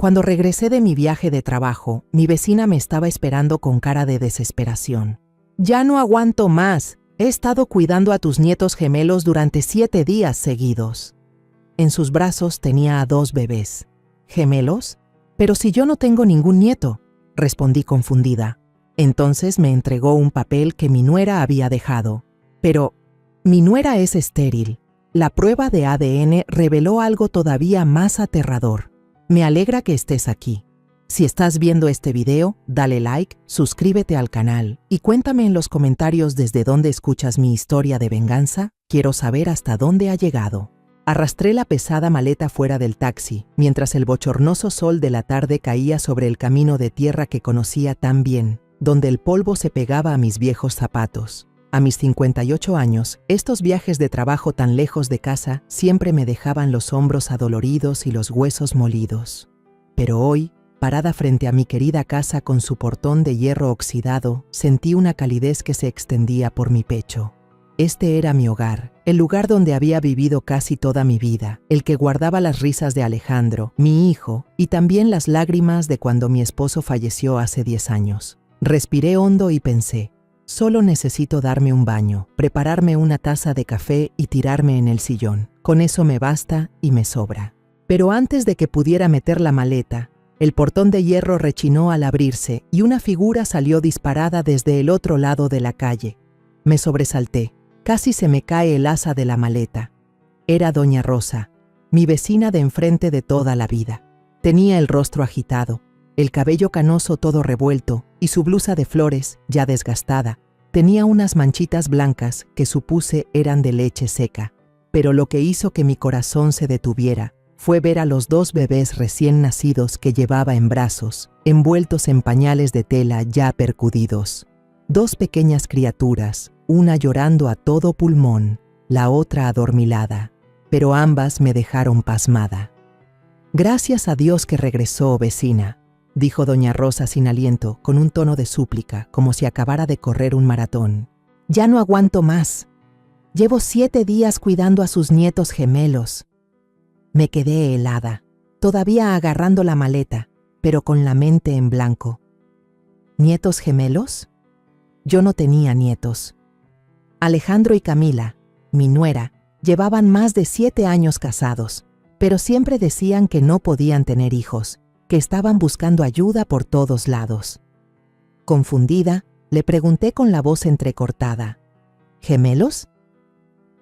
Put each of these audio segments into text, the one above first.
Cuando regresé de mi viaje de trabajo, mi vecina me estaba esperando con cara de desesperación. «Ya no aguanto más. He estado cuidando a tus nietos gemelos durante 7 días seguidos». En sus brazos tenía a 2 bebés. ¿Gemelos? «Pero si yo no tengo ningún nieto», respondí confundida. Entonces me entregó un papel que mi nuera había dejado. «Pero mi nuera es estéril». La prueba de ADN reveló algo todavía más aterrador. Me alegra que estés aquí. Si estás viendo este video, dale like, suscríbete al canal y cuéntame en los comentarios desde dónde escuchas mi historia de venganza. Quiero saber hasta dónde ha llegado. Arrastré la pesada maleta fuera del taxi, mientras el bochornoso sol de la tarde caía sobre el camino de tierra que conocía tan bien, donde el polvo se pegaba a mis viejos zapatos. A mis 58 años, estos viajes de trabajo tan lejos de casa siempre me dejaban los hombros adoloridos y los huesos molidos. Pero hoy, parada frente a mi querida casa con su portón de hierro oxidado, sentí una calidez que se extendía por mi pecho. Este era mi hogar, el lugar donde había vivido casi toda mi vida, el que guardaba las risas de Alejandro, mi hijo, y también las lágrimas de cuando mi esposo falleció hace 10 años. Respiré hondo y pensé, solo necesito darme un baño, prepararme una taza de café y tirarme en el sillón. Con eso me basta y me sobra. Pero antes de que pudiera meter la maleta, el portón de hierro rechinó al abrirse y una figura salió disparada desde el otro lado de la calle. Me sobresalté. Casi se me cae el asa de la maleta. Era doña Rosa, mi vecina de enfrente de toda la vida. Tenía el rostro agitado, el cabello canoso todo revuelto y su blusa de flores, ya desgastada, tenía unas manchitas blancas que supuse eran de leche seca. Pero lo que hizo que mi corazón se detuviera fue ver a los 2 bebés recién nacidos que llevaba en brazos, envueltos en pañales de tela ya percudidos. 2 pequeñas criaturas, una llorando a todo pulmón, la otra adormilada, pero ambas me dejaron pasmada. «Gracias a Dios que regresó, vecina», dijo doña Rosa sin aliento, con un tono de súplica, como si acabara de correr un maratón. «Ya no aguanto más. Llevo 7 días cuidando a sus nietos gemelos». Me quedé helada, todavía agarrando la maleta, pero con la mente en blanco. ¿Nietos gemelos? Yo no tenía nietos. Alejandro y Camila, mi nuera, llevaban más de 7 años casados, pero siempre decían que no podían tener hijos, que estaban buscando ayuda por todos lados. Confundida, le pregunté con la voz entrecortada, ¿gemelos?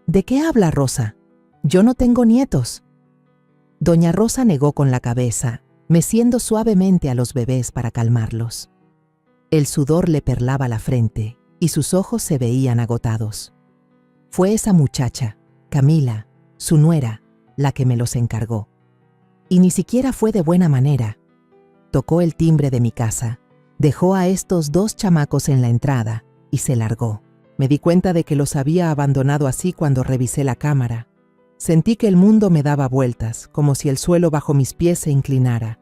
¿De qué habla Rosa? Yo no tengo nietos. Doña Rosa negó con la cabeza, meciendo suavemente a los bebés para calmarlos. El sudor le perlaba la frente y sus ojos se veían agotados. Fue esa muchacha, Camila, su nuera, la que me los encargó. Y ni siquiera fue de buena manera. Tocó el timbre de mi casa, dejó a estos 2 chamacos en la entrada y se largó. Me di cuenta de que los había abandonado así cuando revisé la cámara. Sentí que el mundo me daba vueltas, como si el suelo bajo mis pies se inclinara.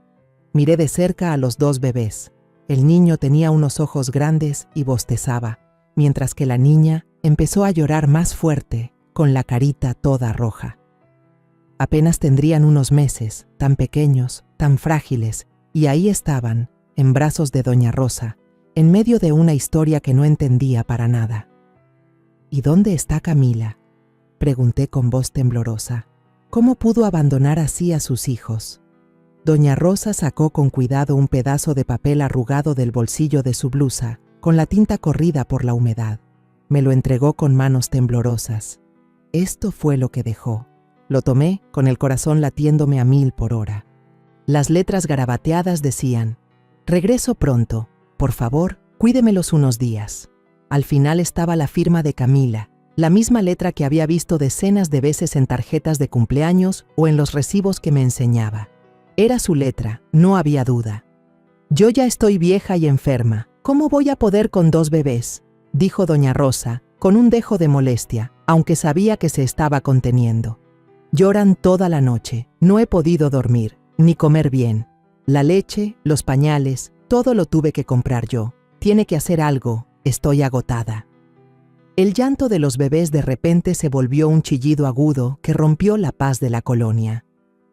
Miré de cerca a los 2 bebés. El niño tenía unos ojos grandes y bostezaba, mientras que la niña empezó a llorar más fuerte, con la carita toda roja. Apenas tendrían unos meses, tan pequeños, tan frágiles, y ahí estaban, en brazos de doña Rosa, en medio de una historia que no entendía para nada. ¿Y dónde está Camila?, pregunté con voz temblorosa. ¿Cómo pudo abandonar así a sus hijos? Doña Rosa sacó con cuidado un pedazo de papel arrugado del bolsillo de su blusa, con la tinta corrida por la humedad. Me lo entregó con manos temblorosas. Esto fue lo que dejó. Lo tomé, con el corazón latiéndome a 1000 por hora. Las letras garabateadas decían: «Regreso pronto. Por favor, cuídemelos unos días». Al final estaba la firma de Camila, la misma letra que había visto decenas de veces en tarjetas de cumpleaños o en los recibos que me enseñaba. Era su letra, no había duda. «Yo ya estoy vieja y enferma. ¿Cómo voy a poder con 2 bebés?», dijo doña Rosa, con un dejo de molestia, aunque sabía que se estaba conteniendo. «Lloran toda la noche. No he podido dormir, ni comer bien. La leche, los pañales, todo lo tuve que comprar yo. Tiene que hacer algo. Estoy agotada». El llanto de los bebés de repente se volvió un chillido agudo que rompió la paz de la colonia.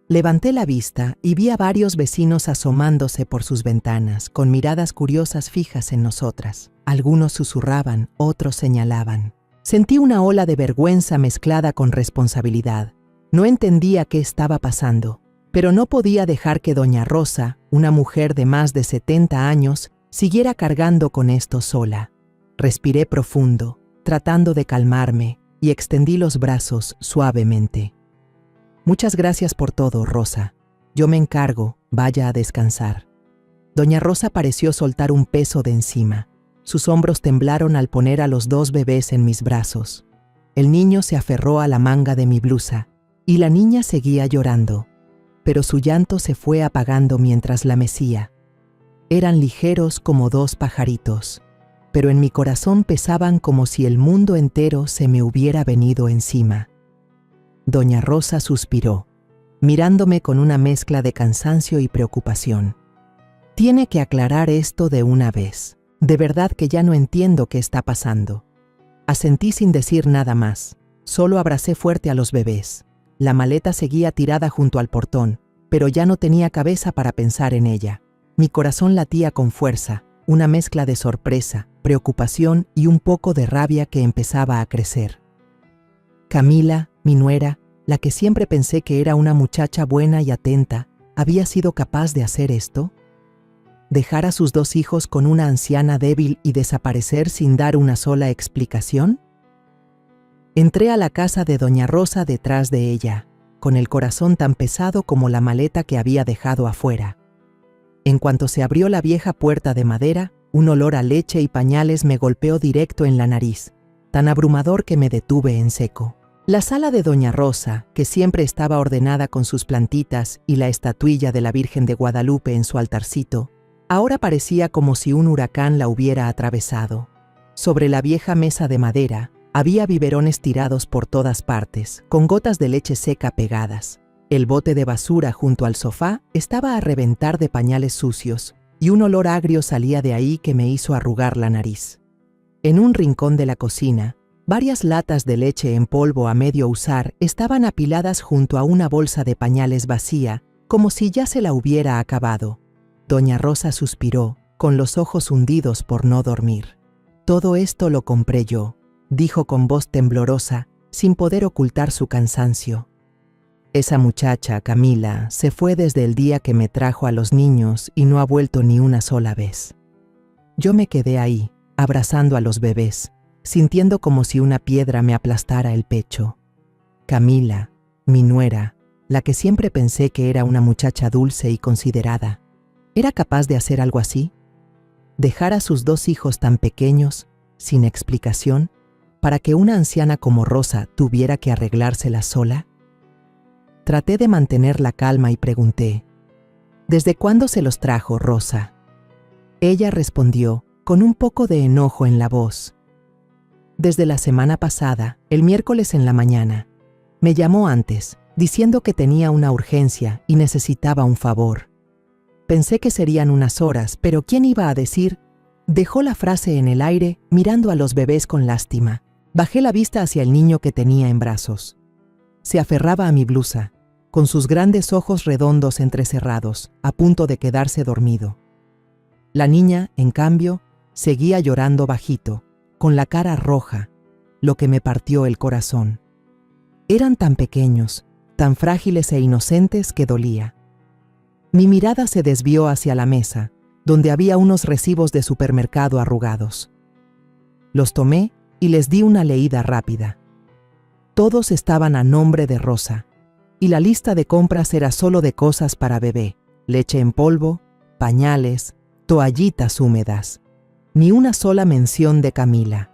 Levanté la vista y vi a varios vecinos asomándose por sus ventanas, con miradas curiosas fijas en nosotras. Algunos susurraban, otros señalaban. Sentí una ola de vergüenza mezclada con responsabilidad. No entendía qué estaba pasando, pero no podía dejar que doña Rosa, una mujer de más de 70 años, siguiera cargando con esto sola. Respiré profundo, tratando de calmarme, y extendí los brazos suavemente. Muchas gracias por todo, Rosa. Yo me encargo, vaya a descansar. Doña Rosa pareció soltar un peso de encima. Sus hombros temblaron al poner a los 2 bebés en mis brazos. El niño se aferró a la manga de mi blusa, y la niña seguía llorando, pero su llanto se fue apagando mientras la mecía. Eran ligeros como 2 pajaritos, pero en mi corazón pesaban como si el mundo entero se me hubiera venido encima. Doña Rosa suspiró, mirándome con una mezcla de cansancio y preocupación. Tiene que aclarar esto de una vez. De verdad que ya no entiendo qué está pasando. Asentí sin decir nada más. Solo abracé fuerte a los bebés. La maleta seguía tirada junto al portón, pero ya no tenía cabeza para pensar en ella. Mi corazón latía con fuerza, una mezcla de sorpresa, preocupación y un poco de rabia que empezaba a crecer. Camila, mi nuera, la que siempre pensé que era una muchacha buena y atenta, ¿había sido capaz de hacer esto? ¿Dejar a sus 2 hijos con una anciana débil y desaparecer sin dar una sola explicación? Entré a la casa de doña Rosa detrás de ella, con el corazón tan pesado como la maleta que había dejado afuera. En cuanto se abrió la vieja puerta de madera, un olor a leche y pañales me golpeó directo en la nariz, tan abrumador que me detuve en seco. La sala de doña Rosa, que siempre estaba ordenada con sus plantitas y la estatuilla de la Virgen de Guadalupe en su altarcito, ahora parecía como si un huracán la hubiera atravesado. Sobre la vieja mesa de madera, había biberones tirados por todas partes, con gotas de leche seca pegadas. El bote de basura junto al sofá estaba a reventar de pañales sucios, y un olor agrio salía de ahí que me hizo arrugar la nariz. En un rincón de la cocina, varias latas de leche en polvo a medio usar estaban apiladas junto a una bolsa de pañales vacía, como si ya se la hubiera acabado. Doña Rosa suspiró, con los ojos hundidos por no dormir. Todo esto lo compré yo, dijo con voz temblorosa, sin poder ocultar su cansancio. Esa muchacha, Camila, se fue desde el día que me trajo a los niños y no ha vuelto ni una sola vez. Yo me quedé ahí, abrazando a los bebés, sintiendo como si una piedra me aplastara el pecho. Camila, mi nuera, la que siempre pensé que era una muchacha dulce y considerada, ¿era capaz de hacer algo así? ¿Dejar a sus 2 hijos tan pequeños, sin explicación, para que una anciana como Rosa tuviera que arreglársela sola? Traté de mantener la calma y pregunté, ¿desde cuándo se los trajo, Rosa? Ella respondió, con un poco de enojo en la voz, desde la semana pasada, el miércoles en la mañana. Me llamó antes, diciendo que tenía una urgencia y necesitaba un favor. Pensé que serían unas horas, pero ¿quién iba a decir? Dejó la frase en el aire, mirando a los bebés con lástima. Bajé la vista hacia el niño que tenía en brazos. Se aferraba a mi blusa, con sus grandes ojos redondos entrecerrados, a punto de quedarse dormido. La niña, en cambio, seguía llorando bajito, con la cara roja, lo que me partió el corazón. Eran tan pequeños, tan frágiles e inocentes que dolía. Mi mirada se desvió hacia la mesa, donde había unos recibos de supermercado arrugados. Los tomé y les di una leída rápida. Todos estaban a nombre de Rosa, y la lista de compras era solo de cosas para bebé, leche en polvo, pañales, toallitas húmedas. Ni una sola mención de Camila.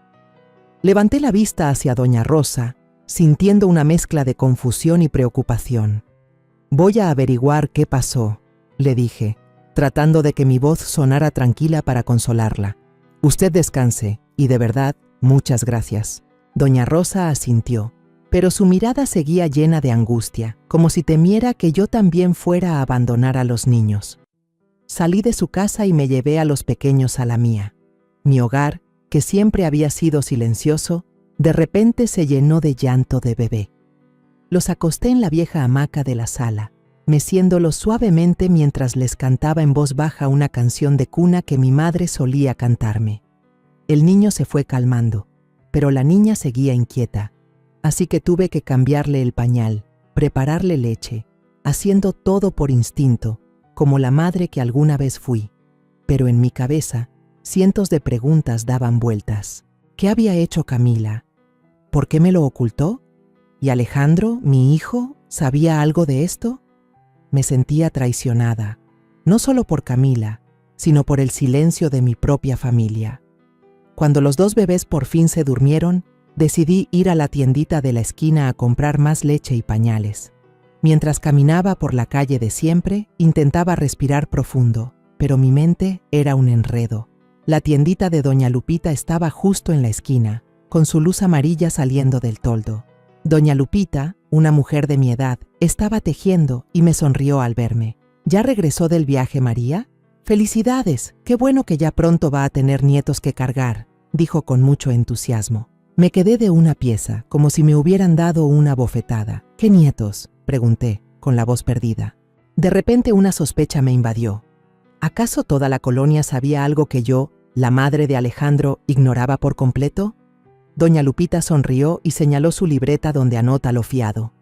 Levanté la vista hacia doña Rosa, sintiendo una mezcla de confusión y preocupación. Voy a averiguar qué pasó, le dije, tratando de que mi voz sonara tranquila para consolarla. Usted descanse, y de verdad, muchas gracias. Doña Rosa asintió, pero su mirada seguía llena de angustia, como si temiera que yo también fuera a abandonar a los niños. Salí de su casa y me llevé a los pequeños a la mía. Mi hogar, que siempre había sido silencioso, de repente se llenó de llanto de bebé. Los acosté en la vieja hamaca de la sala, meciéndolos suavemente mientras les cantaba en voz baja una canción de cuna que mi madre solía cantarme. El niño se fue calmando, pero la niña seguía inquieta, así que tuve que cambiarle el pañal, prepararle leche, haciendo todo por instinto, como la madre que alguna vez fui. Pero en mi cabeza, cientos de preguntas daban vueltas. ¿Qué había hecho Camila? ¿Por qué me lo ocultó? ¿Y Alejandro, mi hijo, sabía algo de esto? Me sentía traicionada, no solo por Camila, sino por el silencio de mi propia familia. Cuando los 2 bebés por fin se durmieron, decidí ir a la tiendita de la esquina a comprar más leche y pañales. Mientras caminaba por la calle de siempre, intentaba respirar profundo, pero mi mente era un enredo. La tiendita de Doña Lupita estaba justo en la esquina, con su luz amarilla saliendo del toldo. Doña Lupita, una mujer de mi edad, estaba tejiendo y me sonrió al verme. ¿Ya regresó del viaje, María? ¡Felicidades! ¡Qué bueno que ya pronto va a tener nietos que cargar!, dijo con mucho entusiasmo. Me quedé de una pieza, como si me hubieran dado una bofetada. ¿Qué nietos?, pregunté, con la voz perdida. De repente una sospecha me invadió. ¿Acaso toda la colonia sabía algo que yo, la madre de Alejandro, ignoraba por completo? Doña Lupita sonrió y señaló su libreta donde anota lo fiado.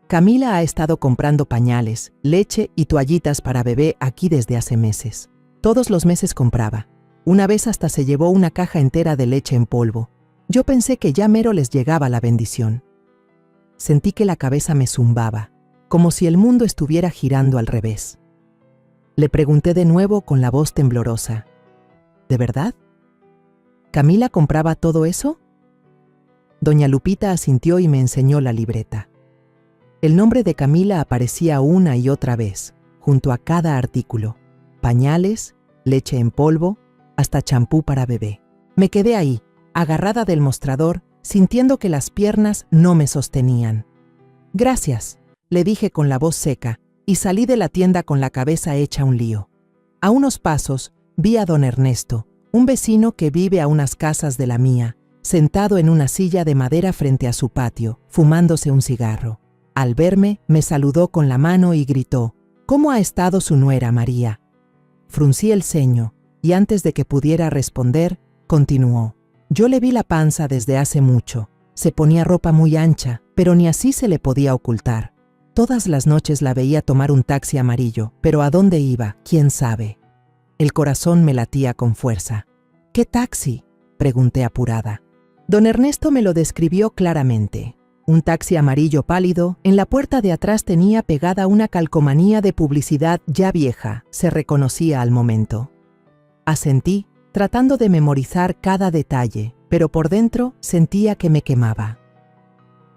Camila ha estado comprando pañales, leche y toallitas para bebé aquí desde hace meses. Todos los meses compraba. Una vez hasta se llevó una caja entera de leche en polvo. Yo pensé que ya mero les llegaba la bendición. Sentí que la cabeza me zumbaba, como si el mundo estuviera girando al revés. Le pregunté de nuevo con la voz temblorosa. ¿De verdad? ¿Camila compraba todo eso? Doña Lupita asintió y me enseñó la libreta. El nombre de Camila aparecía una y otra vez, junto a cada artículo. Pañales, leche en polvo, hasta champú para bebé. Me quedé ahí, agarrada del mostrador, sintiendo que las piernas no me sostenían. Gracias, le dije con la voz seca, y salí de la tienda con la cabeza hecha un lío. A unos pasos, vi a don Ernesto, un vecino que vive a unas casas de la mía, sentado en una silla de madera frente a su patio, fumándose un cigarro. Al verme, me saludó con la mano y gritó: ¿Cómo ha estado su nuera, María? Fruncí el ceño, y antes de que pudiera responder, continuó: Yo le vi la panza desde hace mucho. Se ponía ropa muy ancha, pero ni así se le podía ocultar. Todas las noches la veía tomar un taxi amarillo, pero ¿a dónde iba? ¿Quién sabe? El corazón me latía con fuerza. ¿Qué taxi?, pregunté apurada. Don Ernesto me lo describió claramente. Un taxi amarillo pálido, en la puerta de atrás tenía pegada una calcomanía de publicidad ya vieja, se reconocía al momento. Asentí, tratando de memorizar cada detalle, pero por dentro sentía que me quemaba.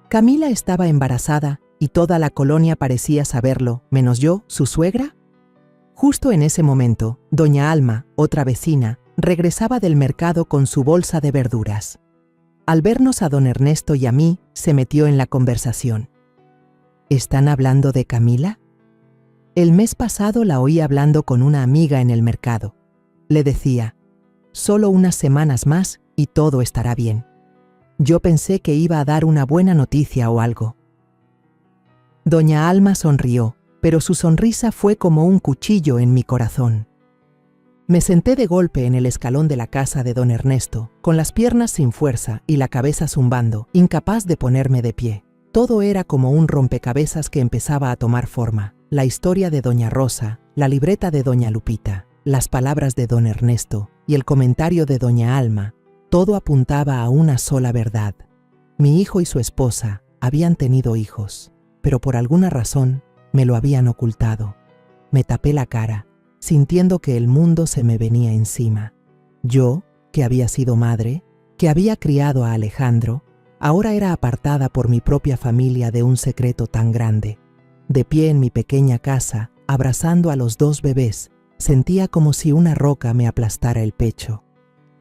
Camila estaba embarazada y toda la colonia parecía saberlo, menos yo, su suegra. Justo en ese momento, doña Alma, otra vecina, regresaba del mercado con su bolsa de verduras. Al vernos a don Ernesto y a mí, se metió en la conversación. ¿Están hablando de Camila? El mes pasado la oí hablando con una amiga en el mercado. Le decía: solo unas semanas más y todo estará bien. Yo pensé que iba a dar una buena noticia o algo. Doña Alma sonrió, pero su sonrisa fue como un cuchillo en mi corazón. Me senté de golpe en el escalón de la casa de don Ernesto, con las piernas sin fuerza y la cabeza zumbando, incapaz de ponerme de pie. Todo era como un rompecabezas que empezaba a tomar forma. La historia de doña Rosa, la libreta de doña Lupita, las palabras de don Ernesto y el comentario de doña Alma, todo apuntaba a una sola verdad. Mi hijo y su esposa habían tenido hijos, pero por alguna razón me lo habían ocultado. Me tapé la cara, sintiendo que el mundo se me venía encima. Yo, que había sido madre, que había criado a Alejandro, ahora era apartada por mi propia familia de un secreto tan grande. De pie en mi pequeña casa, abrazando a los 2 bebés, sentía como si una roca me aplastara el pecho.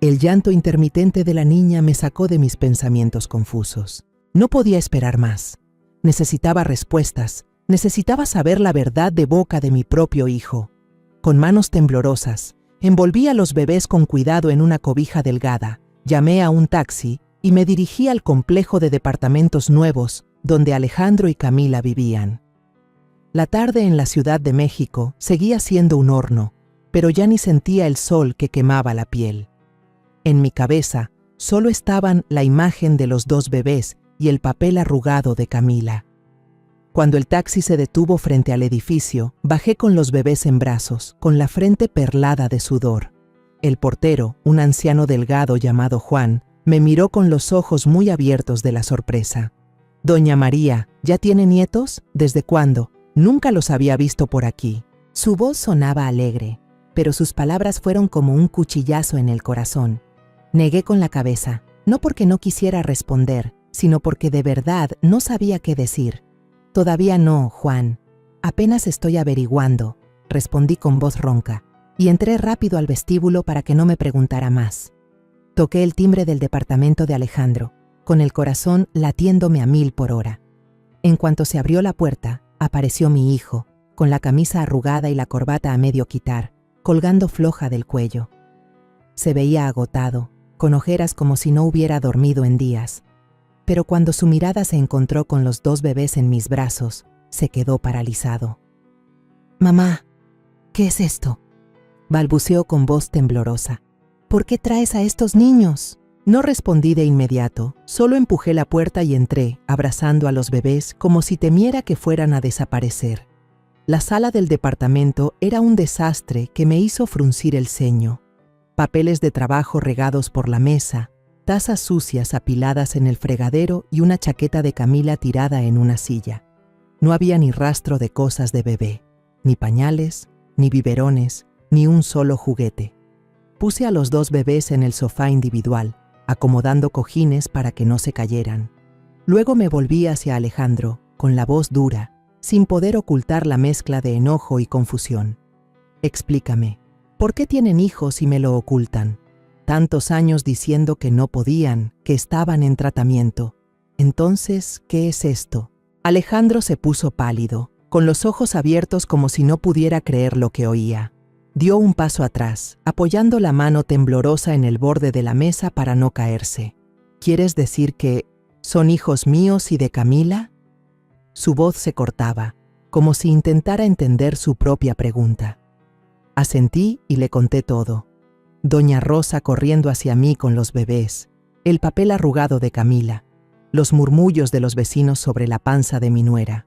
El llanto intermitente de la niña me sacó de mis pensamientos confusos. No podía esperar más. Necesitaba respuestas, necesitaba saber la verdad de boca de mi propio hijo. Con manos temblorosas, envolví a los bebés con cuidado en una cobija delgada, llamé a un taxi y me dirigí al complejo de departamentos nuevos donde Alejandro y Camila vivían. La tarde en la Ciudad de México seguía siendo un horno, pero ya ni sentía el sol que quemaba la piel. En mi cabeza solo estaban la imagen de los 2 bebés y el papel arrugado de Camila. Cuando el taxi se detuvo frente al edificio, bajé con los bebés en brazos, con la frente perlada de sudor. El portero, un anciano delgado llamado Juan, me miró con los ojos muy abiertos de la sorpresa. «Doña María, ¿ya tiene nietos? ¿Desde cuándo? Nunca los había visto por aquí». Su voz sonaba alegre, pero sus palabras fueron como un cuchillazo en el corazón. Negué con la cabeza, no porque no quisiera responder, sino porque de verdad no sabía qué decir. «Todavía no, Juan. Apenas estoy averiguando», respondí con voz ronca, y entré rápido al vestíbulo para que no me preguntara más. Toqué el timbre del departamento de Alejandro, con el corazón latiéndome a 1000 por hora. En cuanto se abrió la puerta, apareció mi hijo, con la camisa arrugada y la corbata a medio quitar, colgando floja del cuello. Se veía agotado, con ojeras como si no hubiera dormido en días. Pero cuando su mirada se encontró con los 2 bebés en mis brazos, se quedó paralizado. «Mamá, ¿qué es esto?», balbuceó con voz temblorosa. «¿Por qué traes a estos niños?». No respondí de inmediato, solo empujé la puerta y entré, abrazando a los bebés como si temiera que fueran a desaparecer. La sala del departamento era un desastre que me hizo fruncir el ceño. Papeles de trabajo regados por la mesa, tazas sucias apiladas en el fregadero y una chaqueta de Camila tirada en una silla. No había ni rastro de cosas de bebé, ni pañales, ni biberones, ni un solo juguete. Puse a los 2 bebés en el sofá individual, acomodando cojines para que no se cayeran. Luego me volví hacia Alejandro, con la voz dura, sin poder ocultar la mezcla de enojo y confusión. «Explícame, ¿por qué tienen hijos y me lo ocultan? Tantos años diciendo que no podían, que estaban en tratamiento. Entonces, ¿qué es esto?». Alejandro se puso pálido, con los ojos abiertos como si no pudiera creer lo que oía. Dio un paso atrás, apoyando la mano temblorosa en el borde de la mesa para no caerse. «¿Quieres decir que son hijos míos y de Camila?». Su voz se cortaba, como si intentara entender su propia pregunta. Asentí y le conté todo. Doña Rosa corriendo hacia mí con los bebés, el papel arrugado de Camila, los murmullos de los vecinos sobre la panza de mi nuera.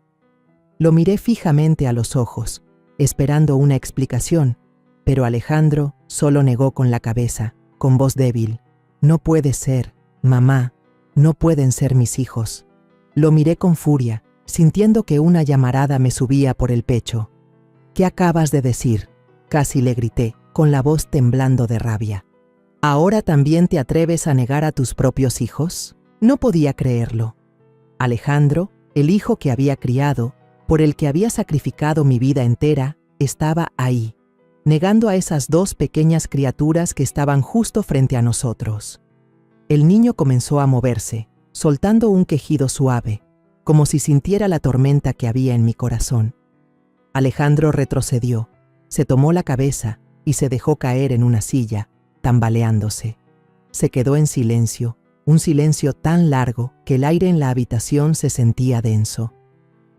Lo miré fijamente a los ojos, esperando una explicación, pero Alejandro solo negó con la cabeza, con voz débil. «No puede ser, mamá, no pueden ser mis hijos». Lo miré con furia, sintiendo que una llamarada me subía por el pecho. «¿Qué acabas de decir?», casi le grité, con la voz temblando de rabia. «¿Ahora también te atreves a negar a tus propios hijos?». No podía creerlo. Alejandro, el hijo que había criado, por el que había sacrificado mi vida entera, estaba ahí, negando a esas 2 pequeñas criaturas que estaban justo frente a nosotros. El niño comenzó a moverse, soltando un quejido suave, como si sintiera la tormenta que había en mi corazón. Alejandro retrocedió, se tomó la cabeza y se dejó caer en una silla, tambaleándose. Se quedó en silencio, un silencio tan largo que el aire en la habitación se sentía denso.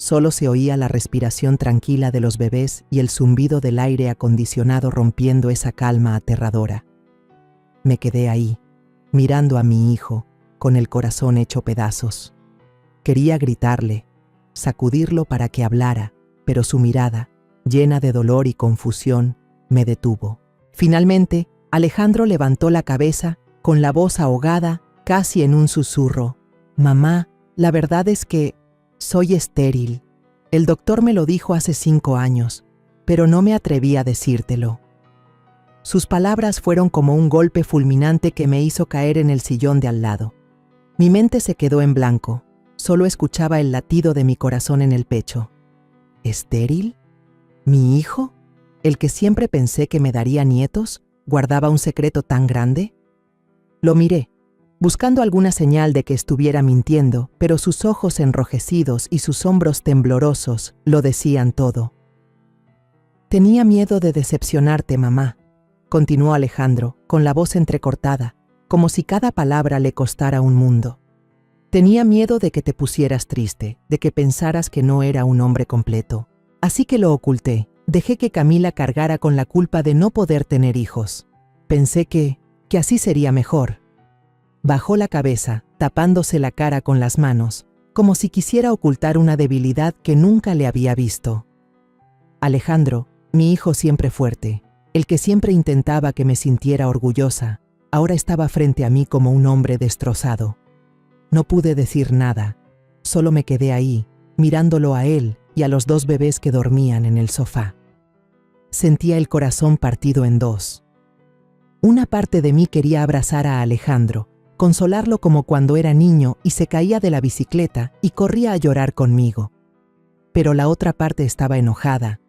Solo se oía la respiración tranquila de los bebés y el zumbido del aire acondicionado rompiendo esa calma aterradora. Me quedé ahí, mirando a mi hijo, con el corazón hecho pedazos. Quería gritarle, sacudirlo para que hablara, pero su mirada, llena de dolor y confusión, me detuvo. Finalmente, Alejandro levantó la cabeza, con la voz ahogada, casi en un susurro. «Mamá, la verdad es que soy estéril. El doctor me lo dijo hace 5 años, pero no me atreví a decírtelo». Sus palabras fueron como un golpe fulminante que me hizo caer en el sillón de al lado. Mi mente se quedó en blanco, solo escuchaba el latido de mi corazón en el pecho. ¿Estéril? ¿Mi hijo? ¿El que siempre pensé que me daría nietos? ¿Guardaba un secreto tan grande? Lo miré, buscando alguna señal de que estuviera mintiendo, pero sus ojos enrojecidos y sus hombros temblorosos lo decían todo. «Tenía miedo de decepcionarte, mamá», continuó Alejandro, con la voz entrecortada, como si cada palabra le costara un mundo. «Tenía miedo de que te pusieras triste, de que pensaras que no era un hombre completo. Así que lo oculté. Dejé que Camila cargara con la culpa de no poder tener hijos. Pensé que así sería mejor. Bajó la cabeza, tapándose la cara con las manos, como si quisiera ocultar una debilidad que nunca le había visto. Alejandro, mi hijo siempre fuerte, el que siempre intentaba que me sintiera orgullosa, ahora estaba frente a mí como un hombre destrozado. No pude decir nada, solo me quedé ahí, mirándolo a él y a los 2 bebés que dormían en el sofá. Sentía el corazón partido en 2. Una parte de mí quería abrazar a Alejandro, consolarlo como cuando era niño y se caía de la bicicleta y corría a llorar conmigo. Pero la otra parte estaba enojada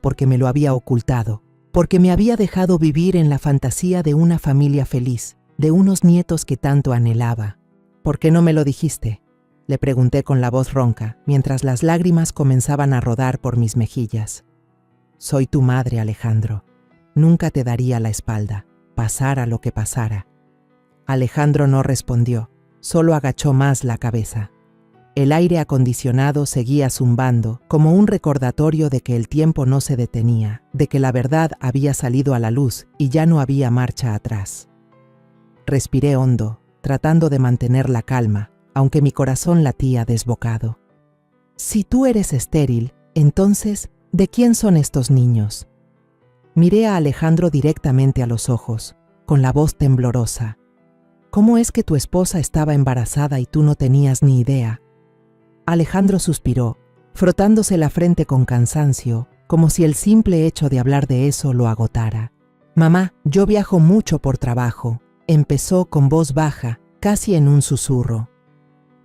porque me lo había ocultado, porque me había dejado vivir en la fantasía de una familia feliz, de unos nietos que tanto anhelaba. ¿Por qué no me lo dijiste?, le pregunté con la voz ronca, mientras las lágrimas comenzaban a rodar por mis mejillas. Soy tu madre, Alejandro. Nunca te daría la espalda, pasara lo que pasara. Alejandro no respondió, solo agachó más la cabeza. El aire acondicionado seguía zumbando, como un recordatorio de que el tiempo no se detenía, de que la verdad había salido a la luz y ya no había marcha atrás. Respiré hondo, tratando de mantener la calma, aunque mi corazón latía desbocado. Si tú eres estéril, entonces, ¿de quién son estos niños? Miré a Alejandro directamente a los ojos, con la voz temblorosa. ¿Cómo es que tu esposa estaba embarazada y tú no tenías ni idea? Alejandro suspiró, frotándose la frente con cansancio, como si el simple hecho de hablar de eso lo agotara. Mamá, yo viajo mucho por trabajo, empezó con voz baja, casi en un susurro.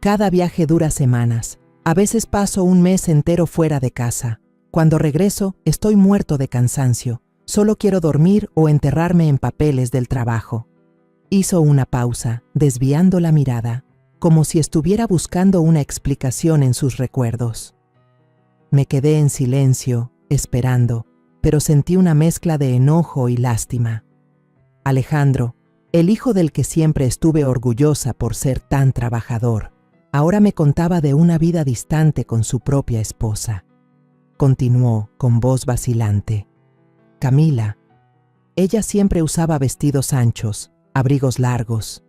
Cada viaje dura semanas, a veces paso un mes entero fuera de casa. Cuando regreso, estoy muerto de cansancio, solo quiero dormir o enterrarme en papeles del trabajo. Hizo una pausa, desviando la mirada, como si estuviera buscando una explicación en sus recuerdos. Me quedé en silencio, esperando, pero sentí una mezcla de enojo y lástima. Alejandro, el hijo del que siempre estuve orgullosa por ser tan trabajador, ahora me contaba de una vida distante con su propia esposa. Continuó con voz vacilante. Camila. Ella siempre usaba vestidos anchos, abrigos largos.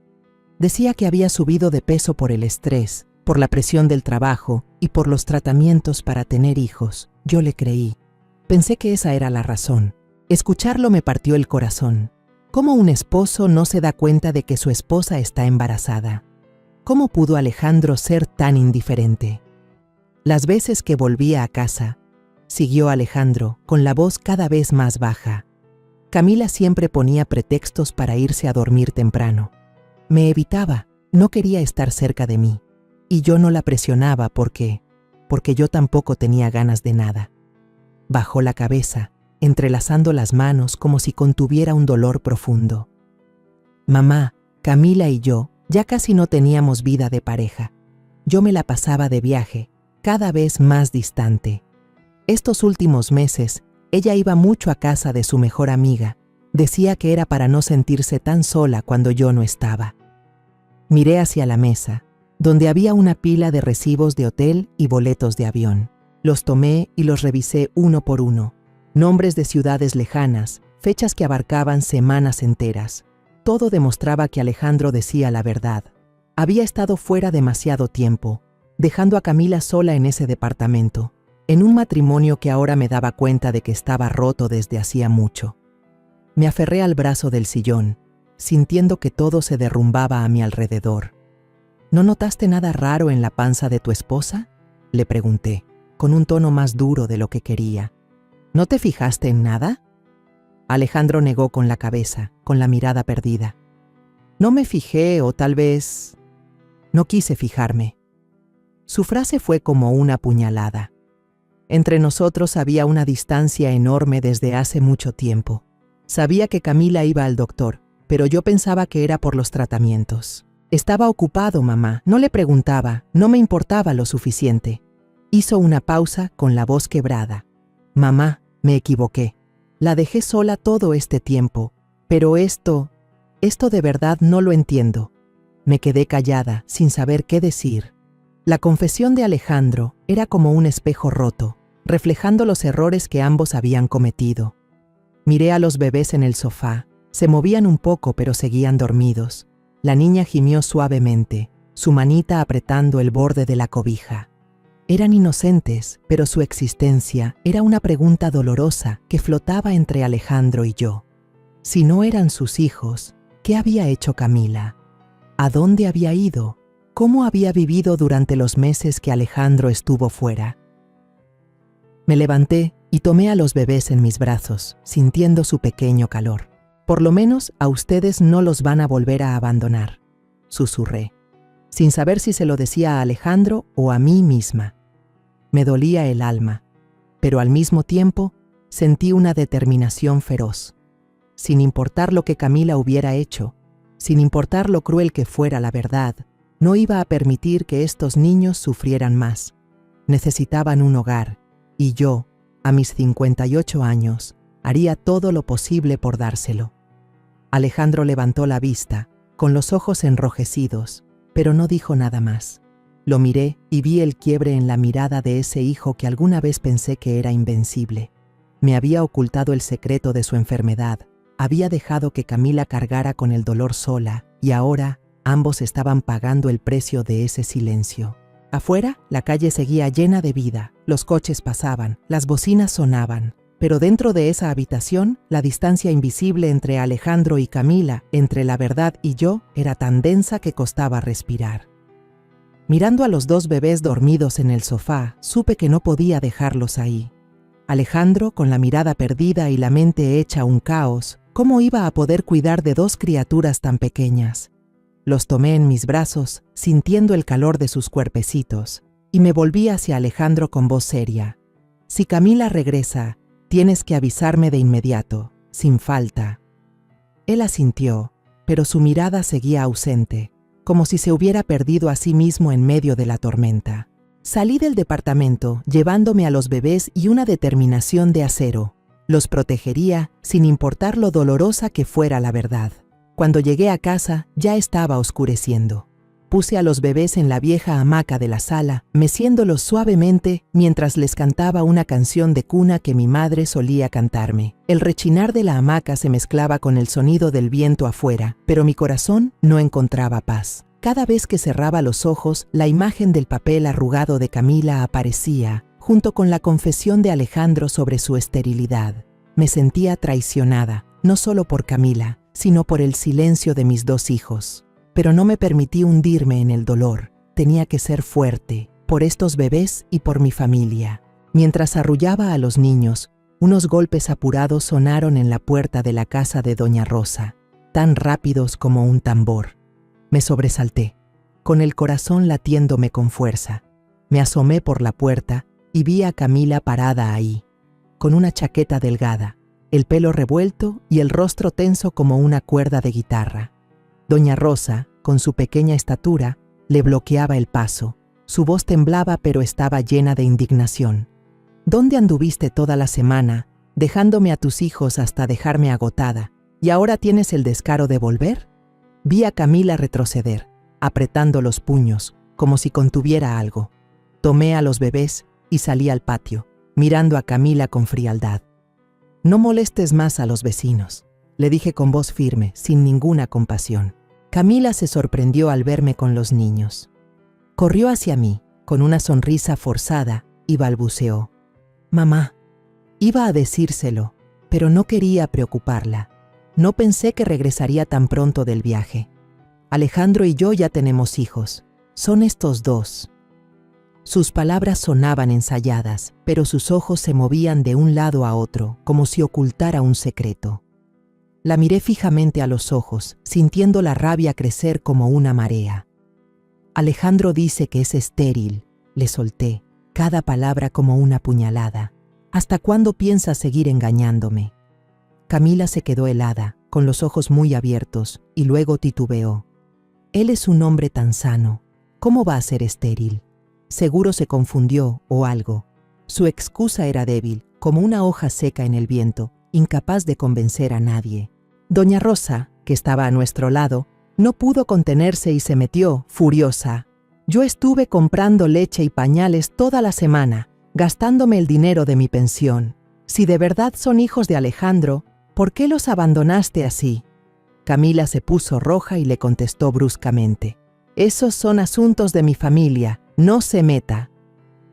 Decía que había subido de peso por el estrés, por la presión del trabajo y por los tratamientos para tener hijos. Yo le creí. Pensé que esa era la razón. Escucharlo me partió el corazón. ¿Cómo un esposo no se da cuenta de que su esposa está embarazada? ¿Cómo pudo Alejandro ser tan indiferente? Las veces que volvía a casa, siguió Alejandro, con la voz cada vez más baja. Camila siempre ponía pretextos para irse a dormir temprano. Me evitaba, no quería estar cerca de mí, y yo no la presionaba porque yo tampoco tenía ganas de nada. Bajó la cabeza, entrelazando las manos como si contuviera un dolor profundo. Mamá, Camila y yo ya casi no teníamos vida de pareja. Yo me la pasaba de viaje, cada vez más distante. Estos últimos meses, ella iba mucho a casa de su mejor amiga. Decía que era para no sentirse tan sola cuando yo no estaba. Miré hacia la mesa, donde había una pila de recibos de hotel y boletos de avión. Los tomé y los revisé uno por uno. Nombres de ciudades lejanas, fechas que abarcaban semanas enteras. Todo demostraba que Alejandro decía la verdad. Había estado fuera demasiado tiempo, dejando a Camila sola en ese departamento, en un matrimonio que ahora me daba cuenta de que estaba roto desde hacía mucho. Me aferré al brazo del sillón, sintiendo que todo se derrumbaba a mi alrededor. ¿No notaste nada raro en la panza de tu esposa?, le pregunté, con un tono más duro de lo que quería. ¿No te fijaste en nada? Alejandro negó con la cabeza, con la mirada perdida. No me fijé, o tal vez no quise fijarme. Su frase fue como una puñalada. Entre nosotros había una distancia enorme desde hace mucho tiempo. Sabía que Camila iba al doctor, pero yo pensaba que era por los tratamientos. Estaba ocupado, mamá, no le preguntaba, no me importaba lo suficiente. Hizo una pausa con la voz quebrada. Mamá, me equivoqué. La dejé sola todo este tiempo, pero esto de verdad no lo entiendo. Me quedé callada, sin saber qué decir. La confesión de Alejandro era como un espejo roto. reflejando los errores que ambos habían cometido. Miré a los bebés en el sofá. Se movían un poco, pero seguían dormidos. La niña gimió suavemente, su manita apretando el borde de la cobija. Eran inocentes, pero su existencia era una pregunta dolorosa que flotaba entre Alejandro y yo. Si no eran sus hijos, ¿qué había hecho Camila? ¿A dónde había ido? ¿Cómo había vivido durante los meses que Alejandro estuvo fuera? Me levanté y tomé a los bebés en mis brazos, sintiendo su pequeño calor. Por lo menos a ustedes no los van a volver a abandonar, susurré, sin saber si se lo decía a Alejandro o a mí misma. Me dolía el alma, pero al mismo tiempo sentí una determinación feroz. Sin importar lo que Camila hubiera hecho, sin importar lo cruel que fuera la verdad, no iba a permitir que estos niños sufrieran más. Necesitaban un hogar, y yo, a mis 58 años, haría todo lo posible por dárselo. Alejandro levantó la vista, con los ojos enrojecidos, pero no dijo nada más. Lo miré y vi el quiebre en la mirada de ese hijo que alguna vez pensé que era invencible. Me había ocultado el secreto de su enfermedad, había dejado que Camila cargara con el dolor sola, y ahora ambos estaban pagando el precio de ese silencio. Afuera, la calle seguía llena de vida, los coches pasaban, las bocinas sonaban, pero dentro de esa habitación, la distancia invisible entre Alejandro y Camila, entre la verdad y yo, era tan densa que costaba respirar. Mirando a los dos bebés dormidos en el sofá, supe que no podía dejarlos ahí. Alejandro, con la mirada perdida y la mente hecha un caos, ¿cómo iba a poder cuidar de dos criaturas tan pequeñas? Los tomé en mis brazos, sintiendo el calor de sus cuerpecitos, y me volví hacia Alejandro con voz seria. Si Camila regresa, tienes que avisarme de inmediato, sin falta. Él asintió, pero su mirada seguía ausente, como si se hubiera perdido a sí mismo en medio de la tormenta. Salí del departamento, llevándome a los bebés y una determinación de acero. Los protegería, sin importar lo dolorosa que fuera la verdad. Cuando llegué a casa, ya estaba oscureciendo. Puse a los bebés en la vieja hamaca de la sala, meciéndolos suavemente mientras les cantaba una canción de cuna que mi madre solía cantarme. El rechinar de la hamaca se mezclaba con el sonido del viento afuera, pero mi corazón no encontraba paz. Cada vez que cerraba los ojos, la imagen del papel arrugado de Camila aparecía, junto con la confesión de Alejandro sobre su esterilidad. Me sentía traicionada, no solo por Camila, sino por el silencio de mis dos hijos. Pero no me permití hundirme en el dolor. Tenía que ser fuerte, por estos bebés y por mi familia. Mientras arrullaba a los niños, unos golpes apurados sonaron en la puerta de la casa de Doña Rosa, tan rápidos como un tambor. Me sobresalté, con el corazón latiéndome con fuerza. Me asomé por la puerta y vi a Camila parada ahí, con una chaqueta delgada, el pelo revuelto y el rostro tenso como una cuerda de guitarra. Doña Rosa, con su pequeña estatura, le bloqueaba el paso. Su voz temblaba, pero estaba llena de indignación. ¿Dónde anduviste toda la semana, dejándome a tus hijos hasta dejarme agotada, y ahora tienes el descaro de volver? Vi a Camila retroceder, apretando los puños, como si contuviera algo. Tomé a los bebés y salí al patio, mirando a Camila con frialdad. No molestes más a los vecinos, le dije con voz firme, sin ninguna compasión. Camila se sorprendió al verme con los niños. Corrió hacia mí, con una sonrisa forzada, y balbuceó. «Mamá». Iba a decírselo, pero no quería preocuparla. No pensé que regresaría tan pronto del viaje. Alejandro y yo ya tenemos hijos. Son estos dos. Sus palabras sonaban ensayadas, pero sus ojos se movían de un lado a otro, como si ocultara un secreto. La miré fijamente a los ojos, sintiendo la rabia crecer como una marea. Alejandro dice que es estéril, le solté, cada palabra como una puñalada. ¿Hasta cuándo piensas seguir engañándome? Camila se quedó helada, con los ojos muy abiertos, y luego titubeó. Él es un hombre tan sano. ¿Cómo va a ser estéril? Seguro se confundió o algo. Su excusa era débil, como una hoja seca en el viento, incapaz de convencer a nadie. Doña Rosa, que estaba a nuestro lado, no pudo contenerse y se metió, furiosa. Yo estuve comprando leche y pañales toda la semana, gastándome el dinero de mi pensión. Si de verdad son hijos de Alejandro, ¿por qué los abandonaste así? Camila se puso roja y le contestó bruscamente: esos son asuntos de mi familia, no se meta.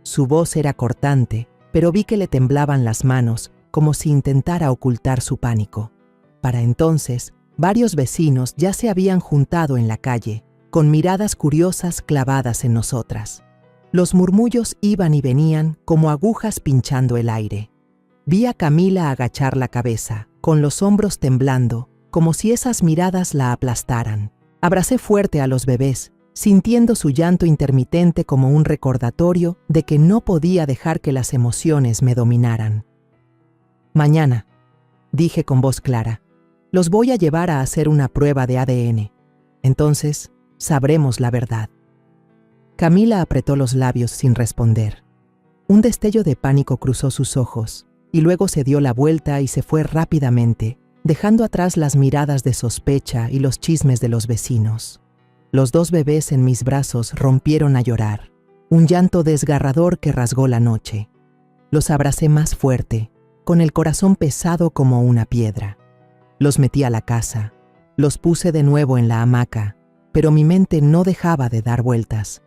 Su voz era cortante, pero vi que le temblaban las manos, como si intentara ocultar su pánico. Para entonces, varios vecinos ya se habían juntado en la calle, con miradas curiosas clavadas en nosotras. Los murmullos iban y venían como agujas pinchando el aire. Vi a Camila agachar la cabeza, con los hombros temblando, como si esas miradas la aplastaran. Abracé fuerte a los bebés, sintiendo su llanto intermitente como un recordatorio de que no podía dejar que las emociones me dominaran. Mañana, dije con voz clara, los voy a llevar a hacer una prueba de ADN. Entonces, sabremos la verdad. Camila apretó los labios sin responder. Un destello de pánico cruzó sus ojos, y luego se dio la vuelta y se fue rápidamente, dejando atrás las miradas de sospecha y los chismes de los vecinos. Los dos bebés en mis brazos rompieron a llorar, un llanto desgarrador que rasgó la noche. Los abracé más fuerte, con el corazón pesado como una piedra. Los metí a la casa, los puse de nuevo en la hamaca, pero mi mente no dejaba de dar vueltas.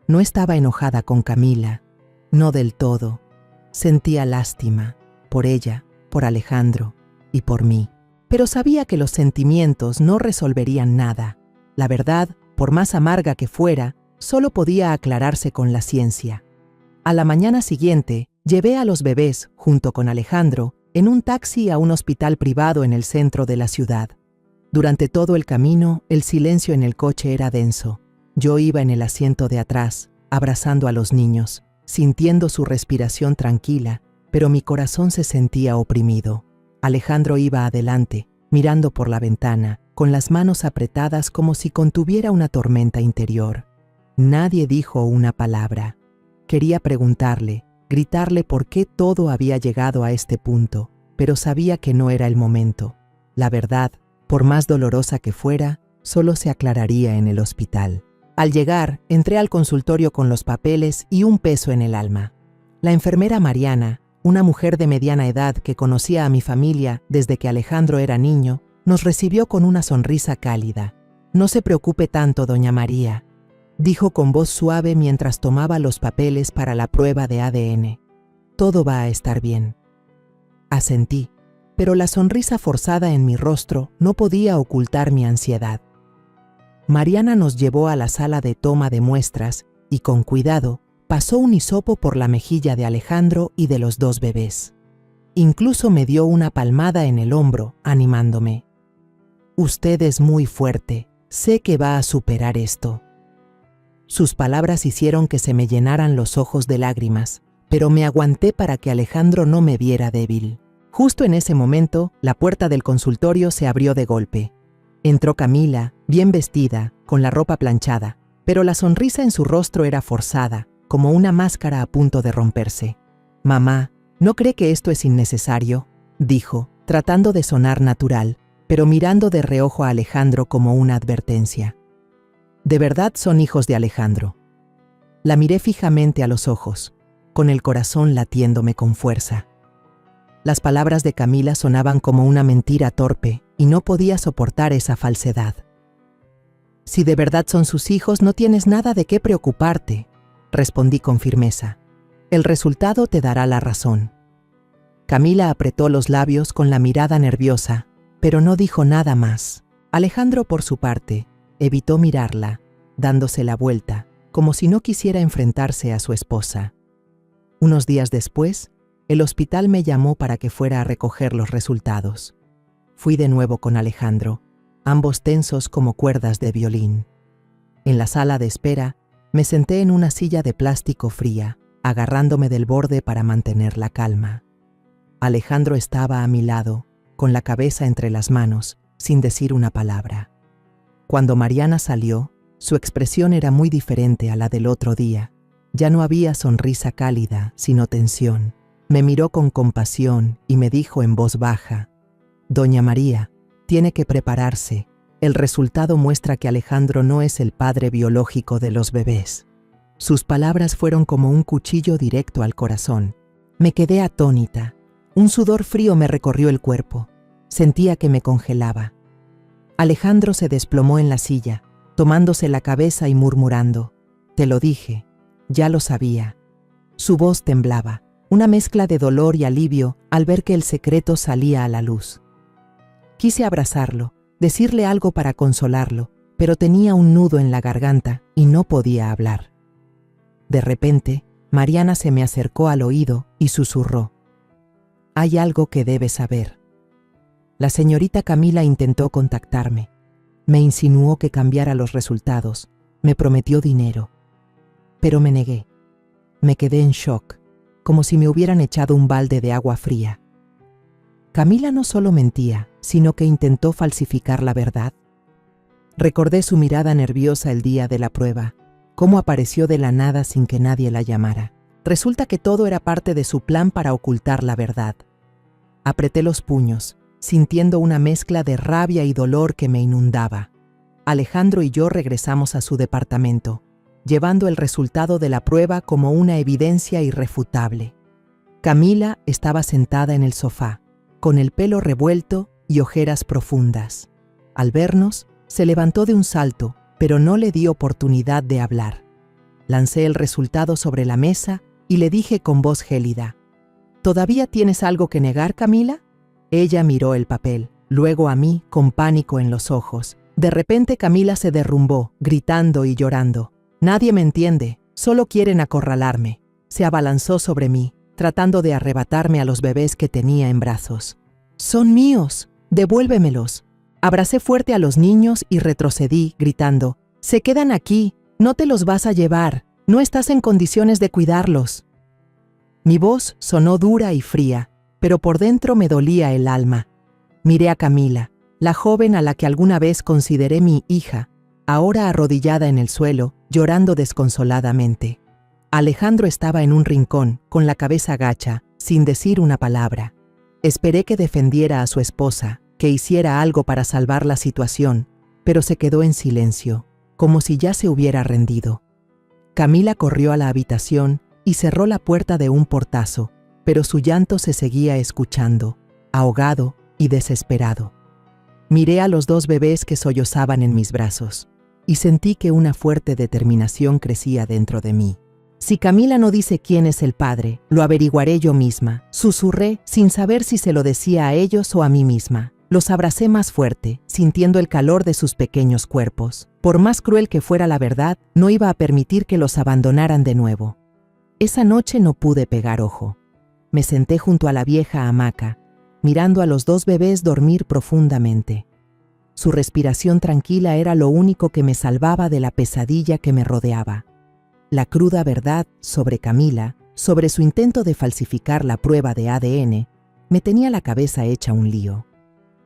No estaba enojada con Camila, no del todo. Sentía lástima, por ella, por Alejandro y por mí. Pero sabía que los sentimientos no resolverían nada. La verdad, por más amarga que fuera, solo podía aclararse con la ciencia. A la mañana siguiente, llevé a los bebés, junto con Alejandro, en un taxi a un hospital privado en el centro de la ciudad. Durante todo el camino, el silencio en el coche era denso. Yo iba en el asiento de atrás, abrazando a los niños, sintiendo su respiración tranquila, pero mi corazón se sentía oprimido. Alejandro iba adelante, mirando por la ventana, con las manos apretadas como si contuviera una tormenta interior. Nadie dijo una palabra. Quería preguntarle, gritarle por qué todo había llegado a este punto, pero sabía que no era el momento. La verdad, por más dolorosa que fuera, solo se aclararía en el hospital. Al llegar, entré al consultorio con los papeles y un peso en el alma. La enfermera Mariana, una mujer de mediana edad que conocía a mi familia desde que Alejandro era niño, nos recibió con una sonrisa cálida. «No se preocupe tanto, doña María», dijo con voz suave mientras tomaba los papeles para la prueba de ADN. «Todo va a estar bien». Asentí, pero la sonrisa forzada en mi rostro no podía ocultar mi ansiedad. Mariana nos llevó a la sala de toma de muestras y, con cuidado, pasó un hisopo por la mejilla de Alejandro y de los dos bebés. Incluso me dio una palmada en el hombro, animándome. «Usted es muy fuerte, sé que va a superar esto». Sus palabras hicieron que se me llenaran los ojos de lágrimas, pero me aguanté para que Alejandro no me viera débil. Justo en ese momento, la puerta del consultorio se abrió de golpe. Entró Camila, bien vestida, con la ropa planchada, pero la sonrisa en su rostro era forzada, como una máscara a punto de romperse. «Mamá, ¿no cree que esto es innecesario?», dijo, tratando de sonar natural, pero mirando de reojo a Alejandro como una advertencia. «¿De verdad son hijos de Alejandro?». La miré fijamente a los ojos, con el corazón latiéndome con fuerza. Las palabras de Camila sonaban como una mentira torpe y no podía soportar esa falsedad. «Si de verdad son sus hijos, no tienes nada de qué preocuparte», respondí con firmeza. «El resultado te dará la razón». Camila apretó los labios con la mirada nerviosa, pero no dijo nada más. Alejandro, por su parte, evitó mirarla, dándose la vuelta, como si no quisiera enfrentarse a su esposa. Unos días después, el hospital me llamó para que fuera a recoger los resultados. Fui de nuevo con Alejandro, ambos tensos como cuerdas de violín. En la sala de espera, me senté en una silla de plástico fría, agarrándome del borde para mantener la calma. Alejandro estaba a mi lado, con la cabeza entre las manos, sin decir una palabra. Cuando Mariana salió, su expresión era muy diferente a la del otro día. Ya no había sonrisa cálida, sino tensión. Me miró con compasión y me dijo en voz baja: «Doña María, tiene que prepararse. El resultado muestra que Alejandro no es el padre biológico de los bebés». Sus palabras fueron como un cuchillo directo al corazón. Me quedé atónita. Un sudor frío me recorrió el cuerpo. Sentía que me congelaba. Alejandro se desplomó en la silla, tomándose la cabeza y murmurando: «Te lo dije, ya lo sabía». Su voz temblaba, una mezcla de dolor y alivio al ver que el secreto salía a la luz. Quise abrazarlo, decirle algo para consolarlo, pero tenía un nudo en la garganta y no podía hablar. De repente, Mariana se me acercó al oído y susurró: «Hay algo que debes saber». La señorita Camila intentó contactarme. Me insinuó que cambiara los resultados, me prometió dinero. Pero me negué. Me quedé en shock, como si me hubieran echado un balde de agua fría. Camila no solo mentía, sino que intentó falsificar la verdad. Recordé su mirada nerviosa el día de la prueba, cómo apareció de la nada sin que nadie la llamara. Resulta que todo era parte de su plan para ocultar la verdad. Apreté los puños, sintiendo una mezcla de rabia y dolor que me inundaba. Alejandro y yo regresamos a su departamento, llevando el resultado de la prueba como una evidencia irrefutable. Camila estaba sentada en el sofá, con el pelo revuelto y ojeras profundas. Al vernos, se levantó de un salto, pero no le di oportunidad de hablar. Lancé el resultado sobre la mesa y le dije con voz gélida: «¿Todavía tienes algo que negar, Camila?». Ella miró el papel, luego a mí con pánico en los ojos. De repente Camila se derrumbó, gritando y llorando. «Nadie me entiende, solo quieren acorralarme». Se abalanzó sobre mí, tratando de arrebatarme a los bebés que tenía en brazos. «Son míos, devuélvemelos». Abracé fuerte a los niños y retrocedí, gritando: «Se quedan aquí, no te los vas a llevar, no estás en condiciones de cuidarlos». Mi voz sonó dura y fría, pero por dentro me dolía el alma. Miré a Camila, la joven a la que alguna vez consideré mi hija, ahora arrodillada en el suelo, llorando desconsoladamente. Alejandro estaba en un rincón, con la cabeza gacha, sin decir una palabra. Esperé que defendiera a su esposa, que hiciera algo para salvar la situación, pero se quedó en silencio, como si ya se hubiera rendido. Camila corrió a la habitación y cerró la puerta de un portazo, pero su llanto se seguía escuchando, ahogado y desesperado. Miré a los dos bebés que sollozaban en mis brazos, y sentí que una fuerte determinación crecía dentro de mí. «Si Camila no dice quién es el padre, lo averiguaré yo misma», susurré sin saber si se lo decía a ellos o a mí misma. Los abracé más fuerte, sintiendo el calor de sus pequeños cuerpos. Por más cruel que fuera la verdad, no iba a permitir que los abandonaran de nuevo. Esa noche no pude pegar ojo. Me senté junto a la vieja hamaca, mirando a los dos bebés dormir profundamente. Su respiración tranquila era lo único que me salvaba de la pesadilla que me rodeaba. La cruda verdad sobre Camila, sobre su intento de falsificar la prueba de ADN, me tenía la cabeza hecha un lío.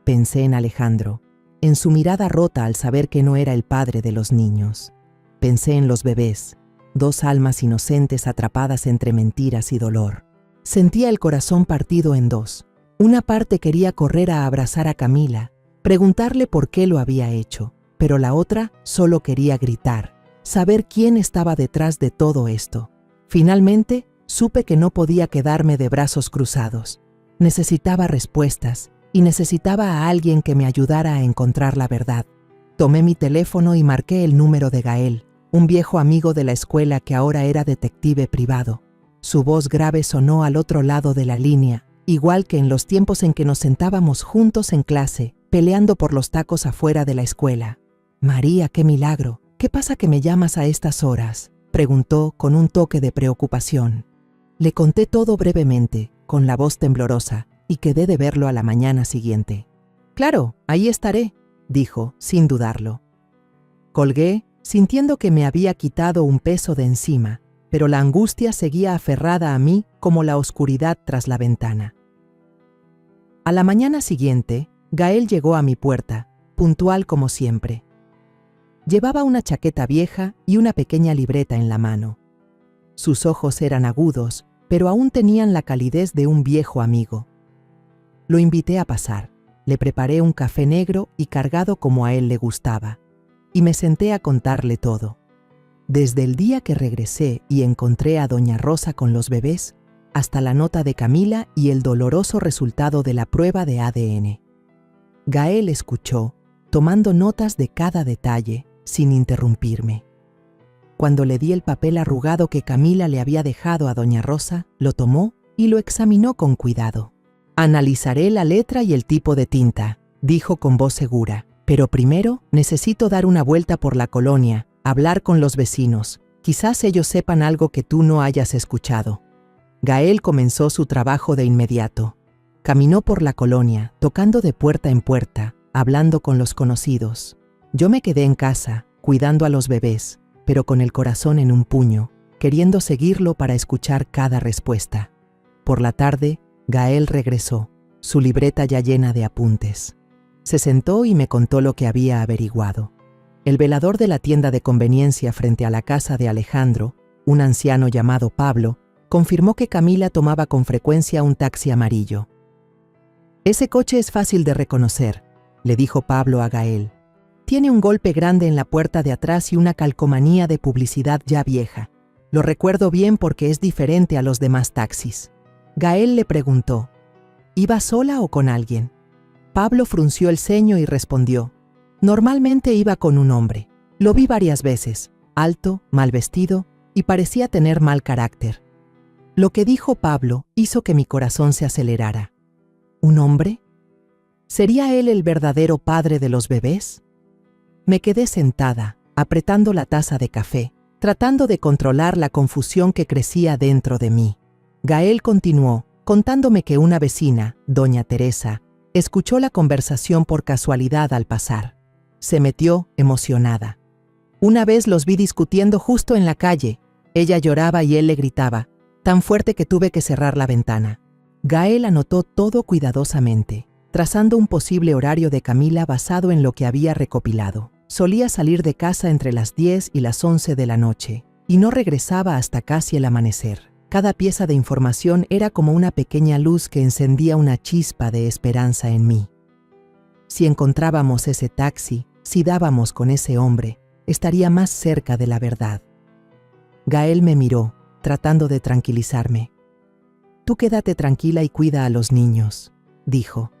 Pensé en Alejandro, en su mirada rota al saber que no era el padre de los niños. Pensé en los bebés, dos almas inocentes atrapadas entre mentiras y dolor. Sentía el corazón partido en dos. Una parte quería correr a abrazar a Camila, preguntarle por qué lo había hecho, pero la otra solo quería gritar, saber quién estaba detrás de todo esto. Finalmente, supe que no podía quedarme de brazos cruzados. Necesitaba respuestas y necesitaba a alguien que me ayudara a encontrar la verdad. Tomé mi teléfono y marqué el número de Gael, un viejo amigo de la escuela que ahora era detective privado. Su voz grave sonó al otro lado de la línea, igual que en los tiempos en que nos sentábamos juntos en clase, peleando por los tacos afuera de la escuela. «María, qué milagro. ¿Qué pasa que me llamas a estas horas?», preguntó con un toque de preocupación. Le conté todo brevemente, con la voz temblorosa, y quedé de verlo a la mañana siguiente. «Claro, ahí estaré», dijo, sin dudarlo. Colgué, sintiendo que me había quitado un peso de encima, pero la angustia seguía aferrada a mí como la oscuridad tras la ventana. A la mañana siguiente, Gael llegó a mi puerta, puntual como siempre. Llevaba una chaqueta vieja y una pequeña libreta en la mano. Sus ojos eran agudos, pero aún tenían la calidez de un viejo amigo. Lo invité a pasar, le preparé un café negro y cargado como a él le gustaba, y me senté a contarle todo. Desde el día que regresé y encontré a doña Rosa con los bebés, hasta la nota de Camila y el doloroso resultado de la prueba de ADN. Gael escuchó, tomando notas de cada detalle, sin interrumpirme. Cuando le di el papel arrugado que Camila le había dejado a doña Rosa, lo tomó y lo examinó con cuidado. «Analizaré la letra y el tipo de tinta», dijo con voz segura. «Pero primero necesito dar una vuelta por la colonia, hablar con los vecinos. Quizás ellos sepan algo que tú no hayas escuchado». Gael comenzó su trabajo de inmediato. Caminó por la colonia, tocando de puerta en puerta, hablando con los conocidos. Yo me quedé en casa, cuidando a los bebés, pero con el corazón en un puño, queriendo seguirlo para escuchar cada respuesta. Por la tarde, Gael regresó, su libreta ya llena de apuntes. Se sentó y me contó lo que había averiguado. El velador de la tienda de conveniencia frente a la casa de Alejandro, un anciano llamado Pablo, confirmó que Camila tomaba con frecuencia un taxi amarillo. «Ese coche es fácil de reconocer», le dijo Pablo a Gael. «Tiene un golpe grande en la puerta de atrás y una calcomanía de publicidad ya vieja. Lo recuerdo bien porque es diferente a los demás taxis». Gael le preguntó, ¿iba sola o con alguien? Pablo frunció el ceño y respondió, «Normalmente iba con un hombre. Lo vi varias veces, alto, mal vestido y parecía tener mal carácter». Lo que dijo Pablo hizo que mi corazón se acelerara. ¿Un hombre? ¿Sería él el verdadero padre de los bebés? Me quedé sentada, apretando la taza de café, tratando de controlar la confusión que crecía dentro de mí. Gael continuó, contándome que una vecina, doña Teresa, escuchó la conversación por casualidad al pasar. Se metió, emocionada. «Una vez los vi discutiendo justo en la calle. Ella lloraba y él le gritaba, tan fuerte que tuve que cerrar la ventana». Gael anotó todo cuidadosamente, trazando un posible horario de Camila basado en lo que había recopilado. Solía salir de casa entre las 10 y las 11 de la noche, y no regresaba hasta casi el amanecer. Cada pieza de información era como una pequeña luz que encendía una chispa de esperanza en mí. Si encontrábamos ese taxi, si dábamos con ese hombre, estaría más cerca de la verdad. Gael me miró, tratando de tranquilizarme. «Tú quédate tranquila y cuida a los niños», dijo.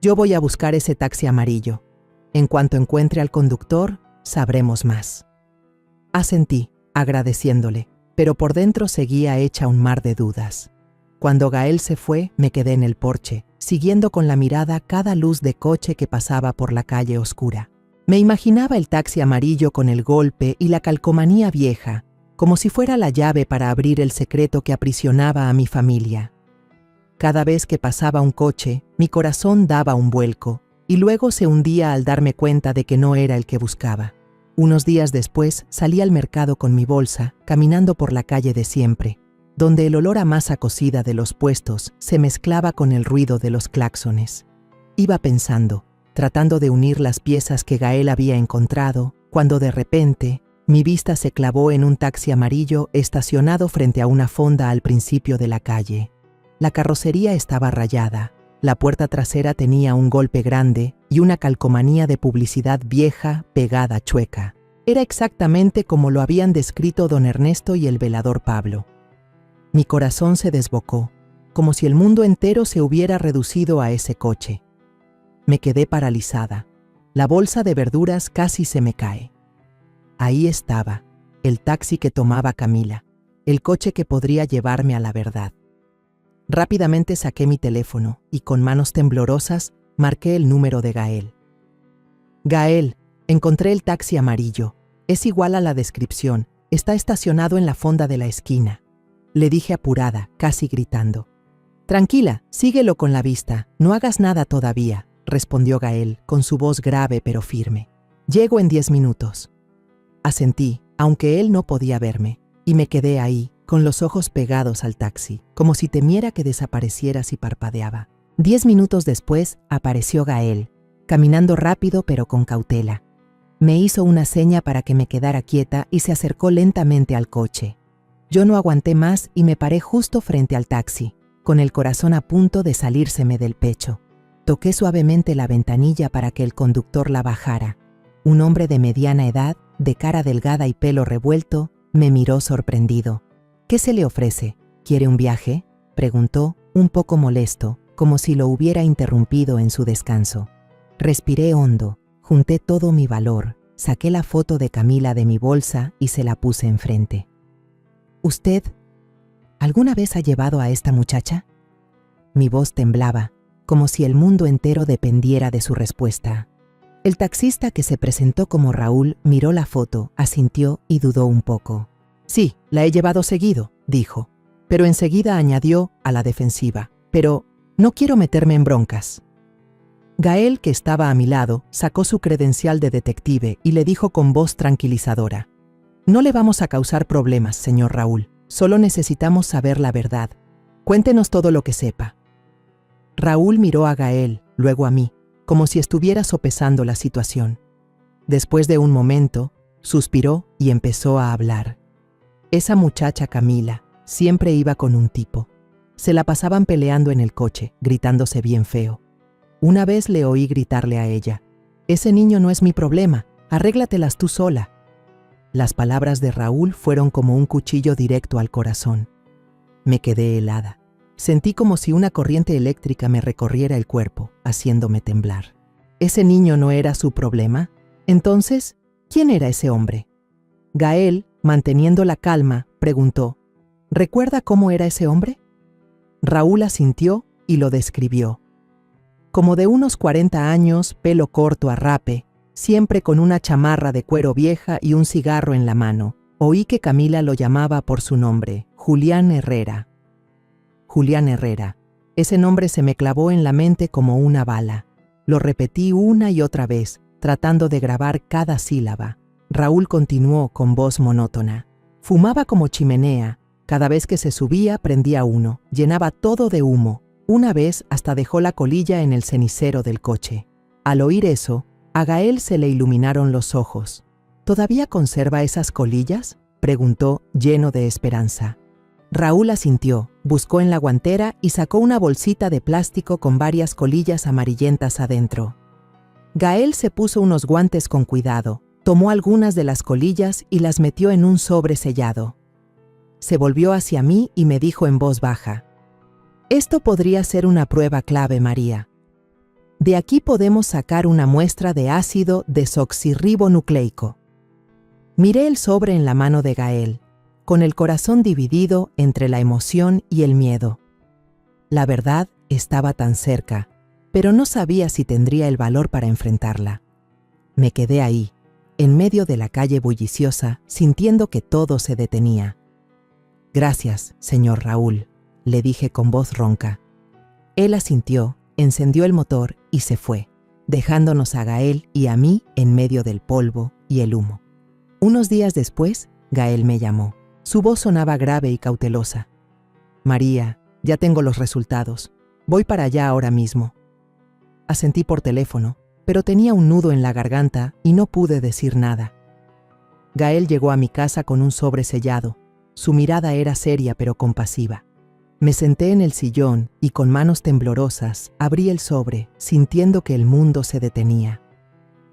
«Yo voy a buscar ese taxi amarillo. En cuanto encuentre al conductor, sabremos más». Asentí, agradeciéndole, pero por dentro seguía hecha un mar de dudas. Cuando Gael se fue, me quedé en el porche, siguiendo con la mirada cada luz de coche que pasaba por la calle oscura. Me imaginaba el taxi amarillo con el golpe y la calcomanía vieja, como si fuera la llave para abrir el secreto que aprisionaba a mi familia. Cada vez que pasaba un coche, mi corazón daba un vuelco, y luego se hundía al darme cuenta de que no era el que buscaba. Unos días después salí al mercado con mi bolsa, caminando por la calle de siempre, donde el olor a masa cocida de los puestos se mezclaba con el ruido de los claxones. Iba pensando, tratando de unir las piezas que Gael había encontrado, cuando de repente mi vista se clavó en un taxi amarillo estacionado frente a una fonda al principio de la calle. La carrocería estaba rayada, la puerta trasera tenía un golpe grande y una calcomanía de publicidad vieja pegada chueca. Era exactamente como lo habían descrito don Ernesto y el velador Pablo. Mi corazón se desbocó, como si el mundo entero se hubiera reducido a ese coche. Me quedé paralizada. La bolsa de verduras casi se me cae. Ahí estaba, el taxi que tomaba Camila, el coche que podría llevarme a la verdad. Rápidamente saqué mi teléfono y con manos temblorosas marqué el número de Gael. «Gael, encontré el taxi amarillo. Es igual a la descripción. Está estacionado en la fonda de la esquina», le dije apurada, casi gritando. «Tranquila, síguelo con la vista. No hagas nada todavía», respondió Gael, con su voz grave pero firme. «Llego en 10 minutos». Asentí, aunque él no podía verme, y me quedé ahí, con los ojos pegados al taxi, como si temiera que desapareciera si parpadeaba. 10 minutos después apareció Gael, caminando rápido pero con cautela. Me hizo una seña para que me quedara quieta y se acercó lentamente al coche. Yo no aguanté más y me paré justo frente al taxi, con el corazón a punto de salírseme del pecho. Toqué suavemente la ventanilla para que el conductor la bajara. Un hombre de mediana edad, de cara delgada y pelo revuelto, me miró sorprendido. ¿Qué se le ofrece? ¿Quiere un viaje?, preguntó, un poco molesto, como si lo hubiera interrumpido en su descanso. Respiré hondo, junté todo mi valor, saqué la foto de Camila de mi bolsa y se la puse enfrente. ¿Usted alguna vez ha llevado a esta muchacha? Mi voz temblaba, como si el mundo entero dependiera de su respuesta. El taxista, que se presentó como Raúl, miró la foto, asintió y dudó un poco. Sí, la he llevado seguido, dijo, pero enseguida añadió a la defensiva. Pero no quiero meterme en broncas. Gael, que estaba a mi lado, sacó su credencial de detective y le dijo con voz tranquilizadora: No le vamos a causar problemas, señor Raúl. Solo necesitamos saber la verdad. Cuéntenos todo lo que sepa. Raúl miró a Gael, luego a mí, como si estuviera sopesando la situación. Después de un momento, suspiró y empezó a hablar. Esa muchacha Camila siempre iba con un tipo. Se la pasaban peleando en el coche, gritándose bien feo. Una vez le oí gritarle a ella: «Ese niño no es mi problema, arréglatelas tú sola». Las palabras de Raúl fueron como un cuchillo directo al corazón. Me quedé helada. Sentí como si una corriente eléctrica me recorriera el cuerpo, haciéndome temblar. ¿Ese niño no era su problema? Entonces, ¿quién era ese hombre? Gael, manteniendo la calma, preguntó: ¿Recuerda cómo era ese hombre? Raúl asintió y lo describió. Como de unos 40 años, pelo corto a rape, siempre con una chamarra de cuero vieja y un cigarro en la mano. Oí que Camila lo llamaba por su nombre, Julián Herrera. Julián Herrera. Ese nombre se me clavó en la mente como una bala. Lo repetí una y otra vez, tratando de grabar cada sílaba. Raúl continuó con voz monótona. Fumaba como chimenea. Cada vez que se subía, prendía uno. Llenaba todo de humo. Una vez hasta dejó la colilla en el cenicero del coche. Al oír eso, a Gael se le iluminaron los ojos. ¿Todavía conserva esas colillas?, preguntó, lleno de esperanza. Raúl asintió, buscó en la guantera y sacó una bolsita de plástico con varias colillas amarillentas adentro. Gael se puso unos guantes con cuidado, tomó algunas de las colillas y las metió en un sobre sellado. Se volvió hacia mí y me dijo en voz baja: «Esto podría ser una prueba clave, María. De aquí podemos sacar una muestra de ácido desoxirribonucleico». Miré el sobre en la mano de Gael, con el corazón dividido entre la emoción y el miedo. La verdad estaba tan cerca, pero no sabía si tendría el valor para enfrentarla. Me quedé ahí, en medio de la calle bulliciosa, sintiendo que todo se detenía. «Gracias, señor Raúl», le dije con voz ronca. Él asintió, encendió el motor y se fue, dejándonos a Gael y a mí en medio del polvo y el humo. Unos días después, Gael me llamó. Su voz sonaba grave y cautelosa. «María, ya tengo los resultados. Voy para allá ahora mismo». Asentí por teléfono, pero tenía un nudo en la garganta y no pude decir nada. Gael llegó a mi casa con un sobre sellado. Su mirada era seria pero compasiva. Me senté en el sillón y con manos temblorosas abrí el sobre, sintiendo que el mundo se detenía.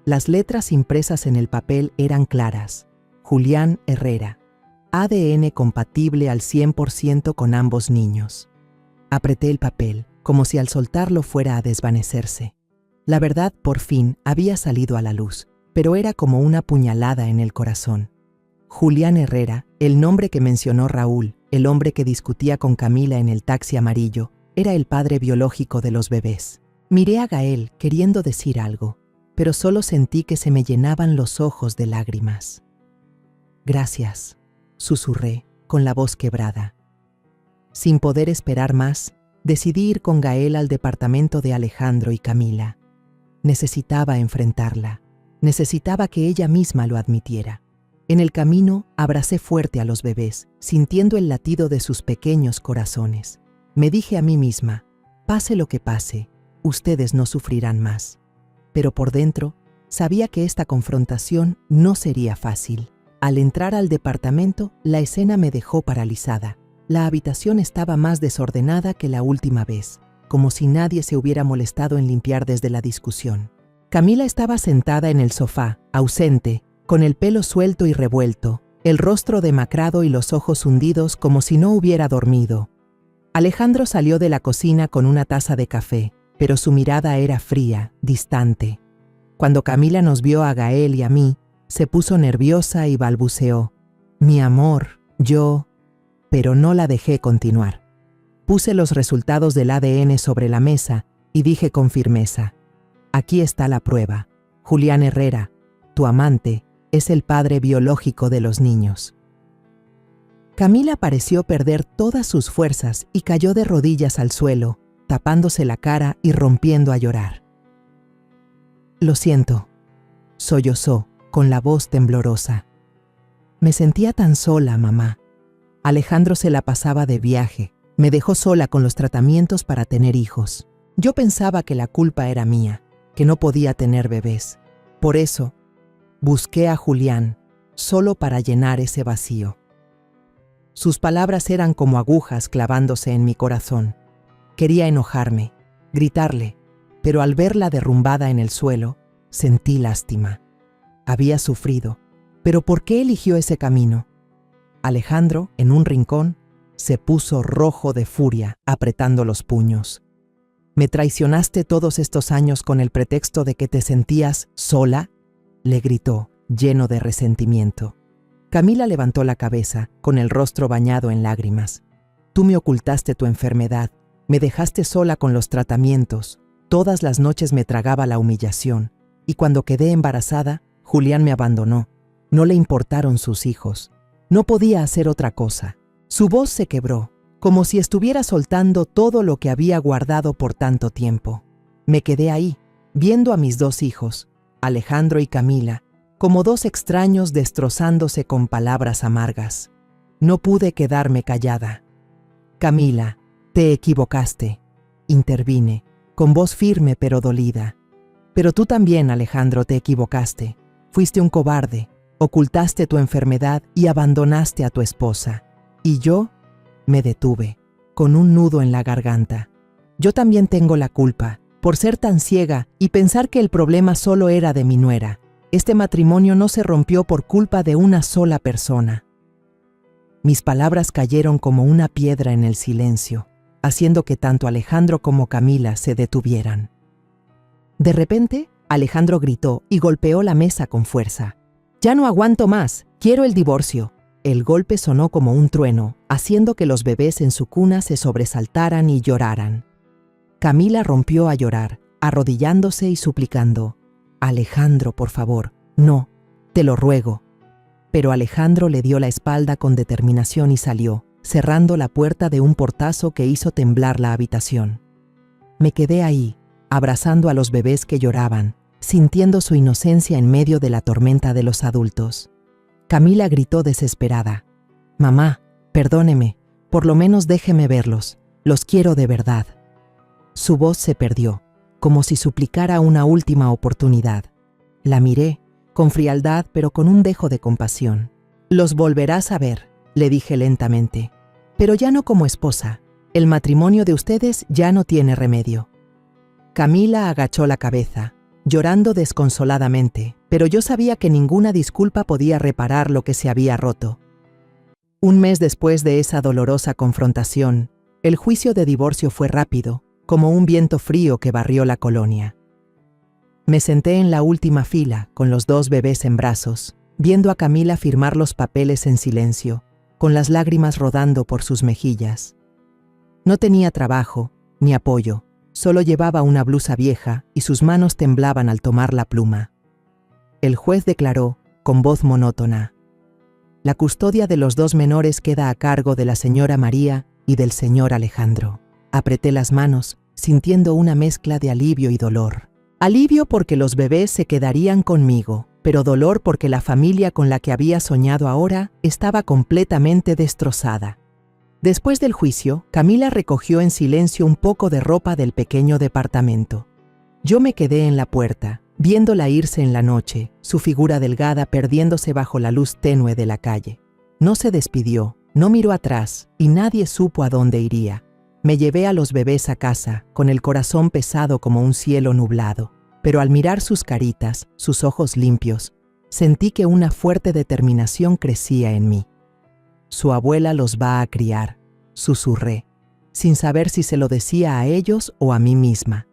Las letras impresas en el papel eran claras: Julián Herrera. ADN compatible al 100% con ambos niños. Apreté el papel, como si al soltarlo fuera a desvanecerse. La verdad, por fin, había salido a la luz, pero era como una puñalada en el corazón. Julián Herrera, el nombre que mencionó Raúl, el hombre que discutía con Camila en el taxi amarillo, era el padre biológico de los bebés. Miré a Gael queriendo decir algo, pero solo sentí que se me llenaban los ojos de lágrimas. «Gracias», susurré, con la voz quebrada. Sin poder esperar más, decidí ir con Gael al departamento de Alejandro y Camila. Necesitaba enfrentarla. Necesitaba que ella misma lo admitiera. En el camino, abracé fuerte a los bebés, sintiendo el latido de sus pequeños corazones. Me dije a mí misma: pase lo que pase, ustedes no sufrirán más. Pero por dentro, sabía que esta confrontación no sería fácil. Al entrar al departamento, la escena me dejó paralizada. La habitación estaba más desordenada que la última vez, como si nadie se hubiera molestado en limpiar desde la discusión. Camila estaba sentada en el sofá, ausente, con el pelo suelto y revuelto, el rostro demacrado y los ojos hundidos como si no hubiera dormido. Alejandro salió de la cocina con una taza de café, pero su mirada era fría, distante. Cuando Camila nos vio a Gael y a mí, se puso nerviosa y balbuceó: «Mi amor, yo…», pero no la dejé continuar. Puse los resultados del ADN sobre la mesa y dije con firmeza: «Aquí está la prueba. Julián Herrera, tu amante, es el padre biológico de los niños». Camila pareció perder todas sus fuerzas y cayó de rodillas al suelo, tapándose la cara y rompiendo a llorar. «Lo siento», sollozó, con la voz temblorosa. «Me sentía tan sola, mamá. Alejandro se la pasaba de viaje, me dejó sola con los tratamientos para tener hijos. Yo pensaba que la culpa era mía, que no podía tener bebés. Por eso, busqué a Julián, solo para llenar ese vacío». Sus palabras eran como agujas clavándose en mi corazón. Quería enojarme, gritarle, pero al verla derrumbada en el suelo, sentí lástima. Había sufrido, pero ¿por qué eligió ese camino? Alejandro, en un rincón, se puso rojo de furia, apretando los puños. «¿Me traicionaste todos estos años con el pretexto de que te sentías sola?», le gritó, lleno de resentimiento. Camila levantó la cabeza, con el rostro bañado en lágrimas. «Tú me ocultaste tu enfermedad, me dejaste sola con los tratamientos, todas las noches me tragaba la humillación, y cuando quedé embarazada, Julián me abandonó. No le importaron sus hijos. No podía hacer otra cosa». Su voz se quebró, como si estuviera soltando todo lo que había guardado por tanto tiempo. Me quedé ahí, viendo a mis dos hijos, Alejandro y Camila, como dos extraños destrozándose con palabras amargas. No pude quedarme callada. «Camila, te equivocaste», intervine, con voz firme pero dolida. «Pero tú también, Alejandro, te equivocaste. Fuiste un cobarde, ocultaste tu enfermedad y abandonaste a tu esposa. Y yo…», me detuve, con un nudo en la garganta. «Yo también tengo la culpa, por ser tan ciega y pensar que el problema solo era de mi nuera. Este matrimonio no se rompió por culpa de una sola persona». Mis palabras cayeron como una piedra en el silencio, haciendo que tanto Alejandro como Camila se detuvieran. De repente, Alejandro gritó y golpeó la mesa con fuerza. «Ya no aguanto más, quiero el divorcio». El golpe sonó como un trueno, haciendo que los bebés en su cuna se sobresaltaran y lloraran. Camila rompió a llorar, arrodillándose y suplicando: «Alejandro, por favor, no, te lo ruego». Pero Alejandro le dio la espalda con determinación y salió, cerrando la puerta de un portazo que hizo temblar la habitación. Me quedé ahí, abrazando a los bebés que lloraban, sintiendo su inocencia en medio de la tormenta de los adultos. Camila gritó desesperada: «Mamá, perdóneme, por lo menos déjeme verlos, los quiero de verdad». Su voz se perdió, como si suplicara una última oportunidad. La miré, con frialdad pero con un dejo de compasión. «Los volverás a ver», le dije lentamente, «pero ya no como esposa. El matrimonio de ustedes ya no tiene remedio». Camila agachó la cabeza, llorando desconsoladamente, pero yo sabía que ninguna disculpa podía reparar lo que se había roto. Un mes después de esa dolorosa confrontación, el juicio de divorcio fue rápido, como un viento frío que barrió la colonia. Me senté en la última fila, con los dos bebés en brazos, viendo a Camila firmar los papeles en silencio, con las lágrimas rodando por sus mejillas. No tenía trabajo, ni apoyo, solo llevaba una blusa vieja y sus manos temblaban al tomar la pluma. El juez declaró, con voz monótona: «La custodia de los dos menores queda a cargo de la señora María y del señor Alejandro». Apreté las manos, sintiendo una mezcla de alivio y dolor. Alivio porque los bebés se quedarían conmigo, pero dolor porque la familia con la que había soñado ahora estaba completamente destrozada. Después del juicio, Camila recogió en silencio un poco de ropa del pequeño departamento. Yo me quedé en la puerta, viéndola irse en la noche, su figura delgada perdiéndose bajo la luz tenue de la calle. No se despidió, no miró atrás y nadie supo a dónde iría. Me llevé a los bebés a casa, con el corazón pesado como un cielo nublado, pero al mirar sus caritas, sus ojos limpios, Sentí que una fuerte determinación crecía en mí. Su abuela los va a criar, susurré, sin saber si se lo decía a ellos o a mí misma.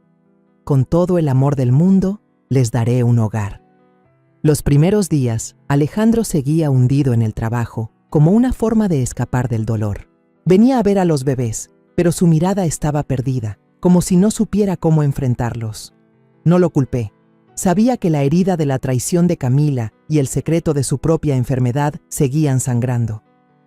Con todo el amor del mundo, les daré un hogar. Los primeros días, Alejandro seguía hundido en el trabajo, como una forma de escapar del dolor. Venía a ver a los bebés, pero su mirada estaba perdida, como si no supiera cómo enfrentarlos. No lo culpé. Sabía que la herida de la traición de Camila y el secreto de su propia enfermedad seguían sangrando.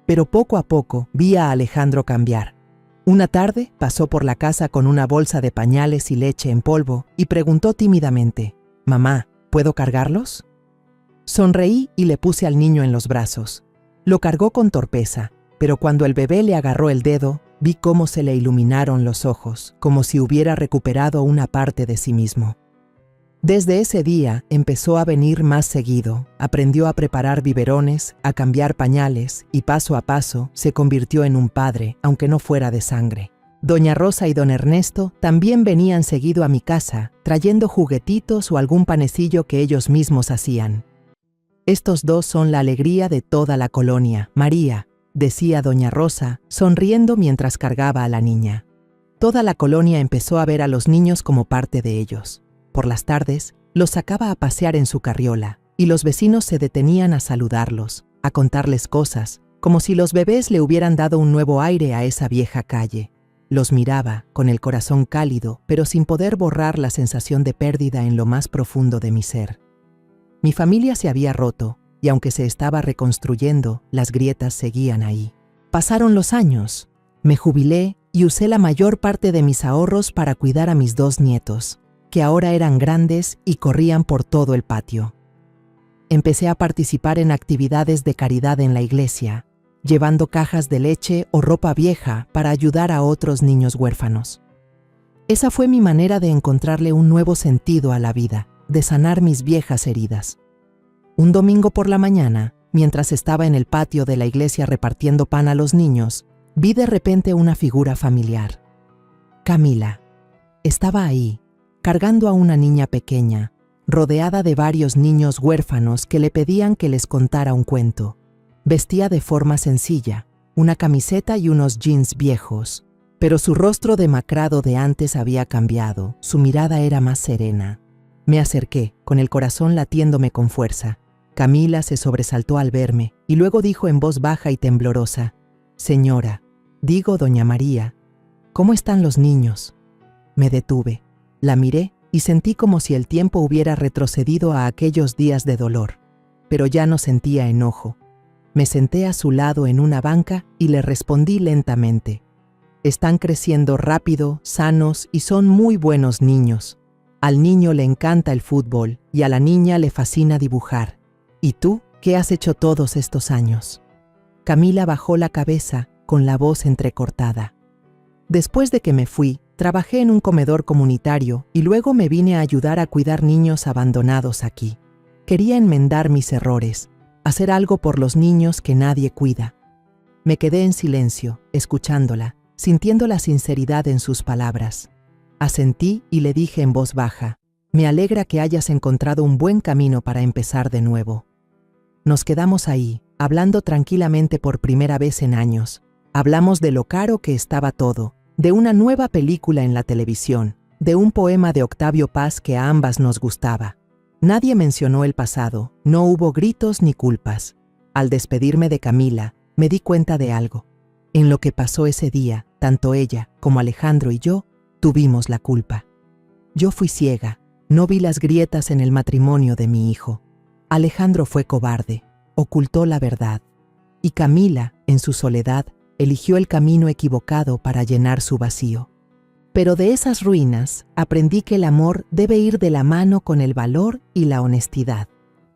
Pero poco a poco vi a Alejandro cambiar. Una tarde pasó por la casa con una bolsa de pañales y leche en polvo y preguntó tímidamente: «Mamá, ¿puedo cargarlos?». Sonreí y le puse al niño en los brazos. Lo cargó con torpeza, pero cuando el bebé le agarró el dedo, vi cómo se le iluminaron los ojos, como si hubiera recuperado una parte de sí mismo. Desde ese día empezó a venir más seguido, aprendió a preparar biberones, a cambiar pañales y paso a paso se convirtió en un padre, aunque no fuera de sangre. Doña Rosa y don Ernesto también venían seguido a mi casa, trayendo juguetitos o algún panecillo que ellos mismos hacían. «Estos dos son la alegría de toda la colonia, María», decía doña Rosa, sonriendo mientras cargaba a la niña. Toda la colonia empezó a ver a los niños como parte de ellos. Por las tardes, los sacaba a pasear en su carriola, y los vecinos se detenían a saludarlos, a contarles cosas, como si los bebés le hubieran dado un nuevo aire a esa vieja calle. Los miraba, con el corazón cálido, pero sin poder borrar la sensación de pérdida en lo más profundo de mi ser. Mi familia se había roto, y aunque se estaba reconstruyendo, las grietas seguían ahí. Pasaron los años. Me jubilé y usé la mayor parte de mis ahorros para cuidar a mis 2 nietos, que ahora eran grandes y corrían por todo el patio. Empecé a participar en actividades de caridad en la iglesia, llevando cajas de leche o ropa vieja para ayudar a otros niños huérfanos. Esa fue mi manera de encontrarle un nuevo sentido a la vida, de sanar mis viejas heridas. Un domingo por la mañana, mientras estaba en el patio de la iglesia repartiendo pan a los niños, vi de repente una figura familiar. Camila. Estaba ahí, cargando a una niña pequeña, rodeada de varios niños huérfanos que le pedían que les contara un cuento. Vestía de forma sencilla, una camiseta y unos jeans viejos, pero su rostro demacrado de antes había cambiado, su mirada era más serena. Me acerqué, con el corazón latiéndome con fuerza. Camila se sobresaltó al verme y luego dijo en voz baja y temblorosa: «Señora, digo doña María, ¿cómo están los niños?». Me detuve. La miré y sentí como si el tiempo hubiera retrocedido a aquellos días de dolor, pero ya no sentía enojo. Me senté a su lado en una banca y le respondí lentamente: «Están creciendo rápido, sanos y son muy buenos niños. Al niño le encanta el fútbol y a la niña le fascina dibujar. ¿Y tú, qué has hecho todos estos años?». Camila bajó la cabeza con la voz entrecortada. «Después de que me fui, trabajé en un comedor comunitario y luego me vine a ayudar a cuidar niños abandonados aquí. Quería enmendar mis errores, hacer algo por los niños que nadie cuida». Me quedé en silencio, escuchándola, sintiendo la sinceridad en sus palabras. Asentí y le dije en voz baja: «Me alegra que hayas encontrado un buen camino para empezar de nuevo». Nos quedamos ahí, hablando tranquilamente por primera vez en años. Hablamos de lo caro que estaba todo, de una nueva película en la televisión, de un poema de Octavio Paz que a ambas nos gustaba. Nadie mencionó el pasado, no hubo gritos ni culpas. Al despedirme de Camila, me di cuenta de algo. En lo que pasó ese día, tanto ella como Alejandro y yo tuvimos la culpa. Yo fui ciega, no vi las grietas en el matrimonio de mi hijo. Alejandro fue cobarde, ocultó la verdad. Y Camila, en su soledad, eligió el camino equivocado para llenar su vacío. Pero de esas ruinas aprendí que el amor debe ir de la mano con el valor y la honestidad.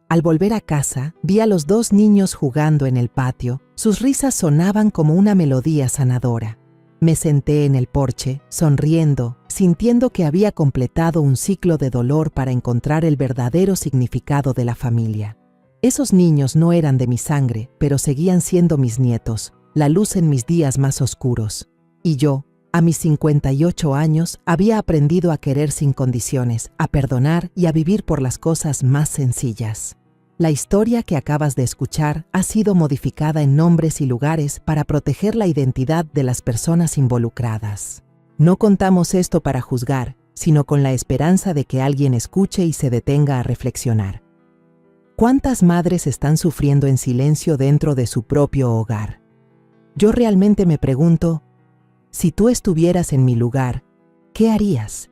Al volver a casa, vi a los 2 niños jugando en el patio. Sus risas sonaban como una melodía sanadora. Me senté en el porche, sonriendo, sintiendo que había completado un ciclo de dolor para encontrar el verdadero significado de la familia. Esos niños no eran de mi sangre, pero seguían siendo mis nietos, la luz en mis días más oscuros. Y yo, a mis 58 años, había aprendido a querer sin condiciones, a perdonar y a vivir por las cosas más sencillas. La historia que acabas de escuchar ha sido modificada en nombres y lugares para proteger la identidad de las personas involucradas. No contamos esto para juzgar, sino con la esperanza de que alguien escuche y se detenga a reflexionar. ¿Cuántas madres están sufriendo en silencio dentro de su propio hogar? Yo realmente me pregunto, si tú estuvieras en mi lugar, ¿qué harías?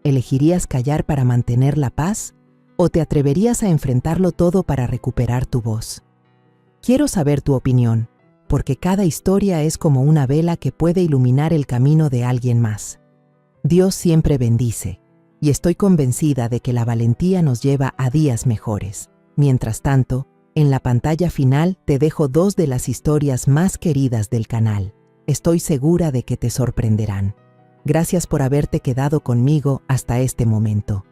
¿Elegirías callar para mantener la paz? ¿O te atreverías a enfrentarlo todo para recuperar tu voz? Quiero saber tu opinión, porque cada historia es como una vela que puede iluminar el camino de alguien más. Dios siempre bendice, y estoy convencida de que la valentía nos lleva a días mejores. Mientras tanto, en la pantalla final te dejo 2 de las historias más queridas del canal. Estoy segura de que te sorprenderán. Gracias por haberte quedado conmigo hasta este momento.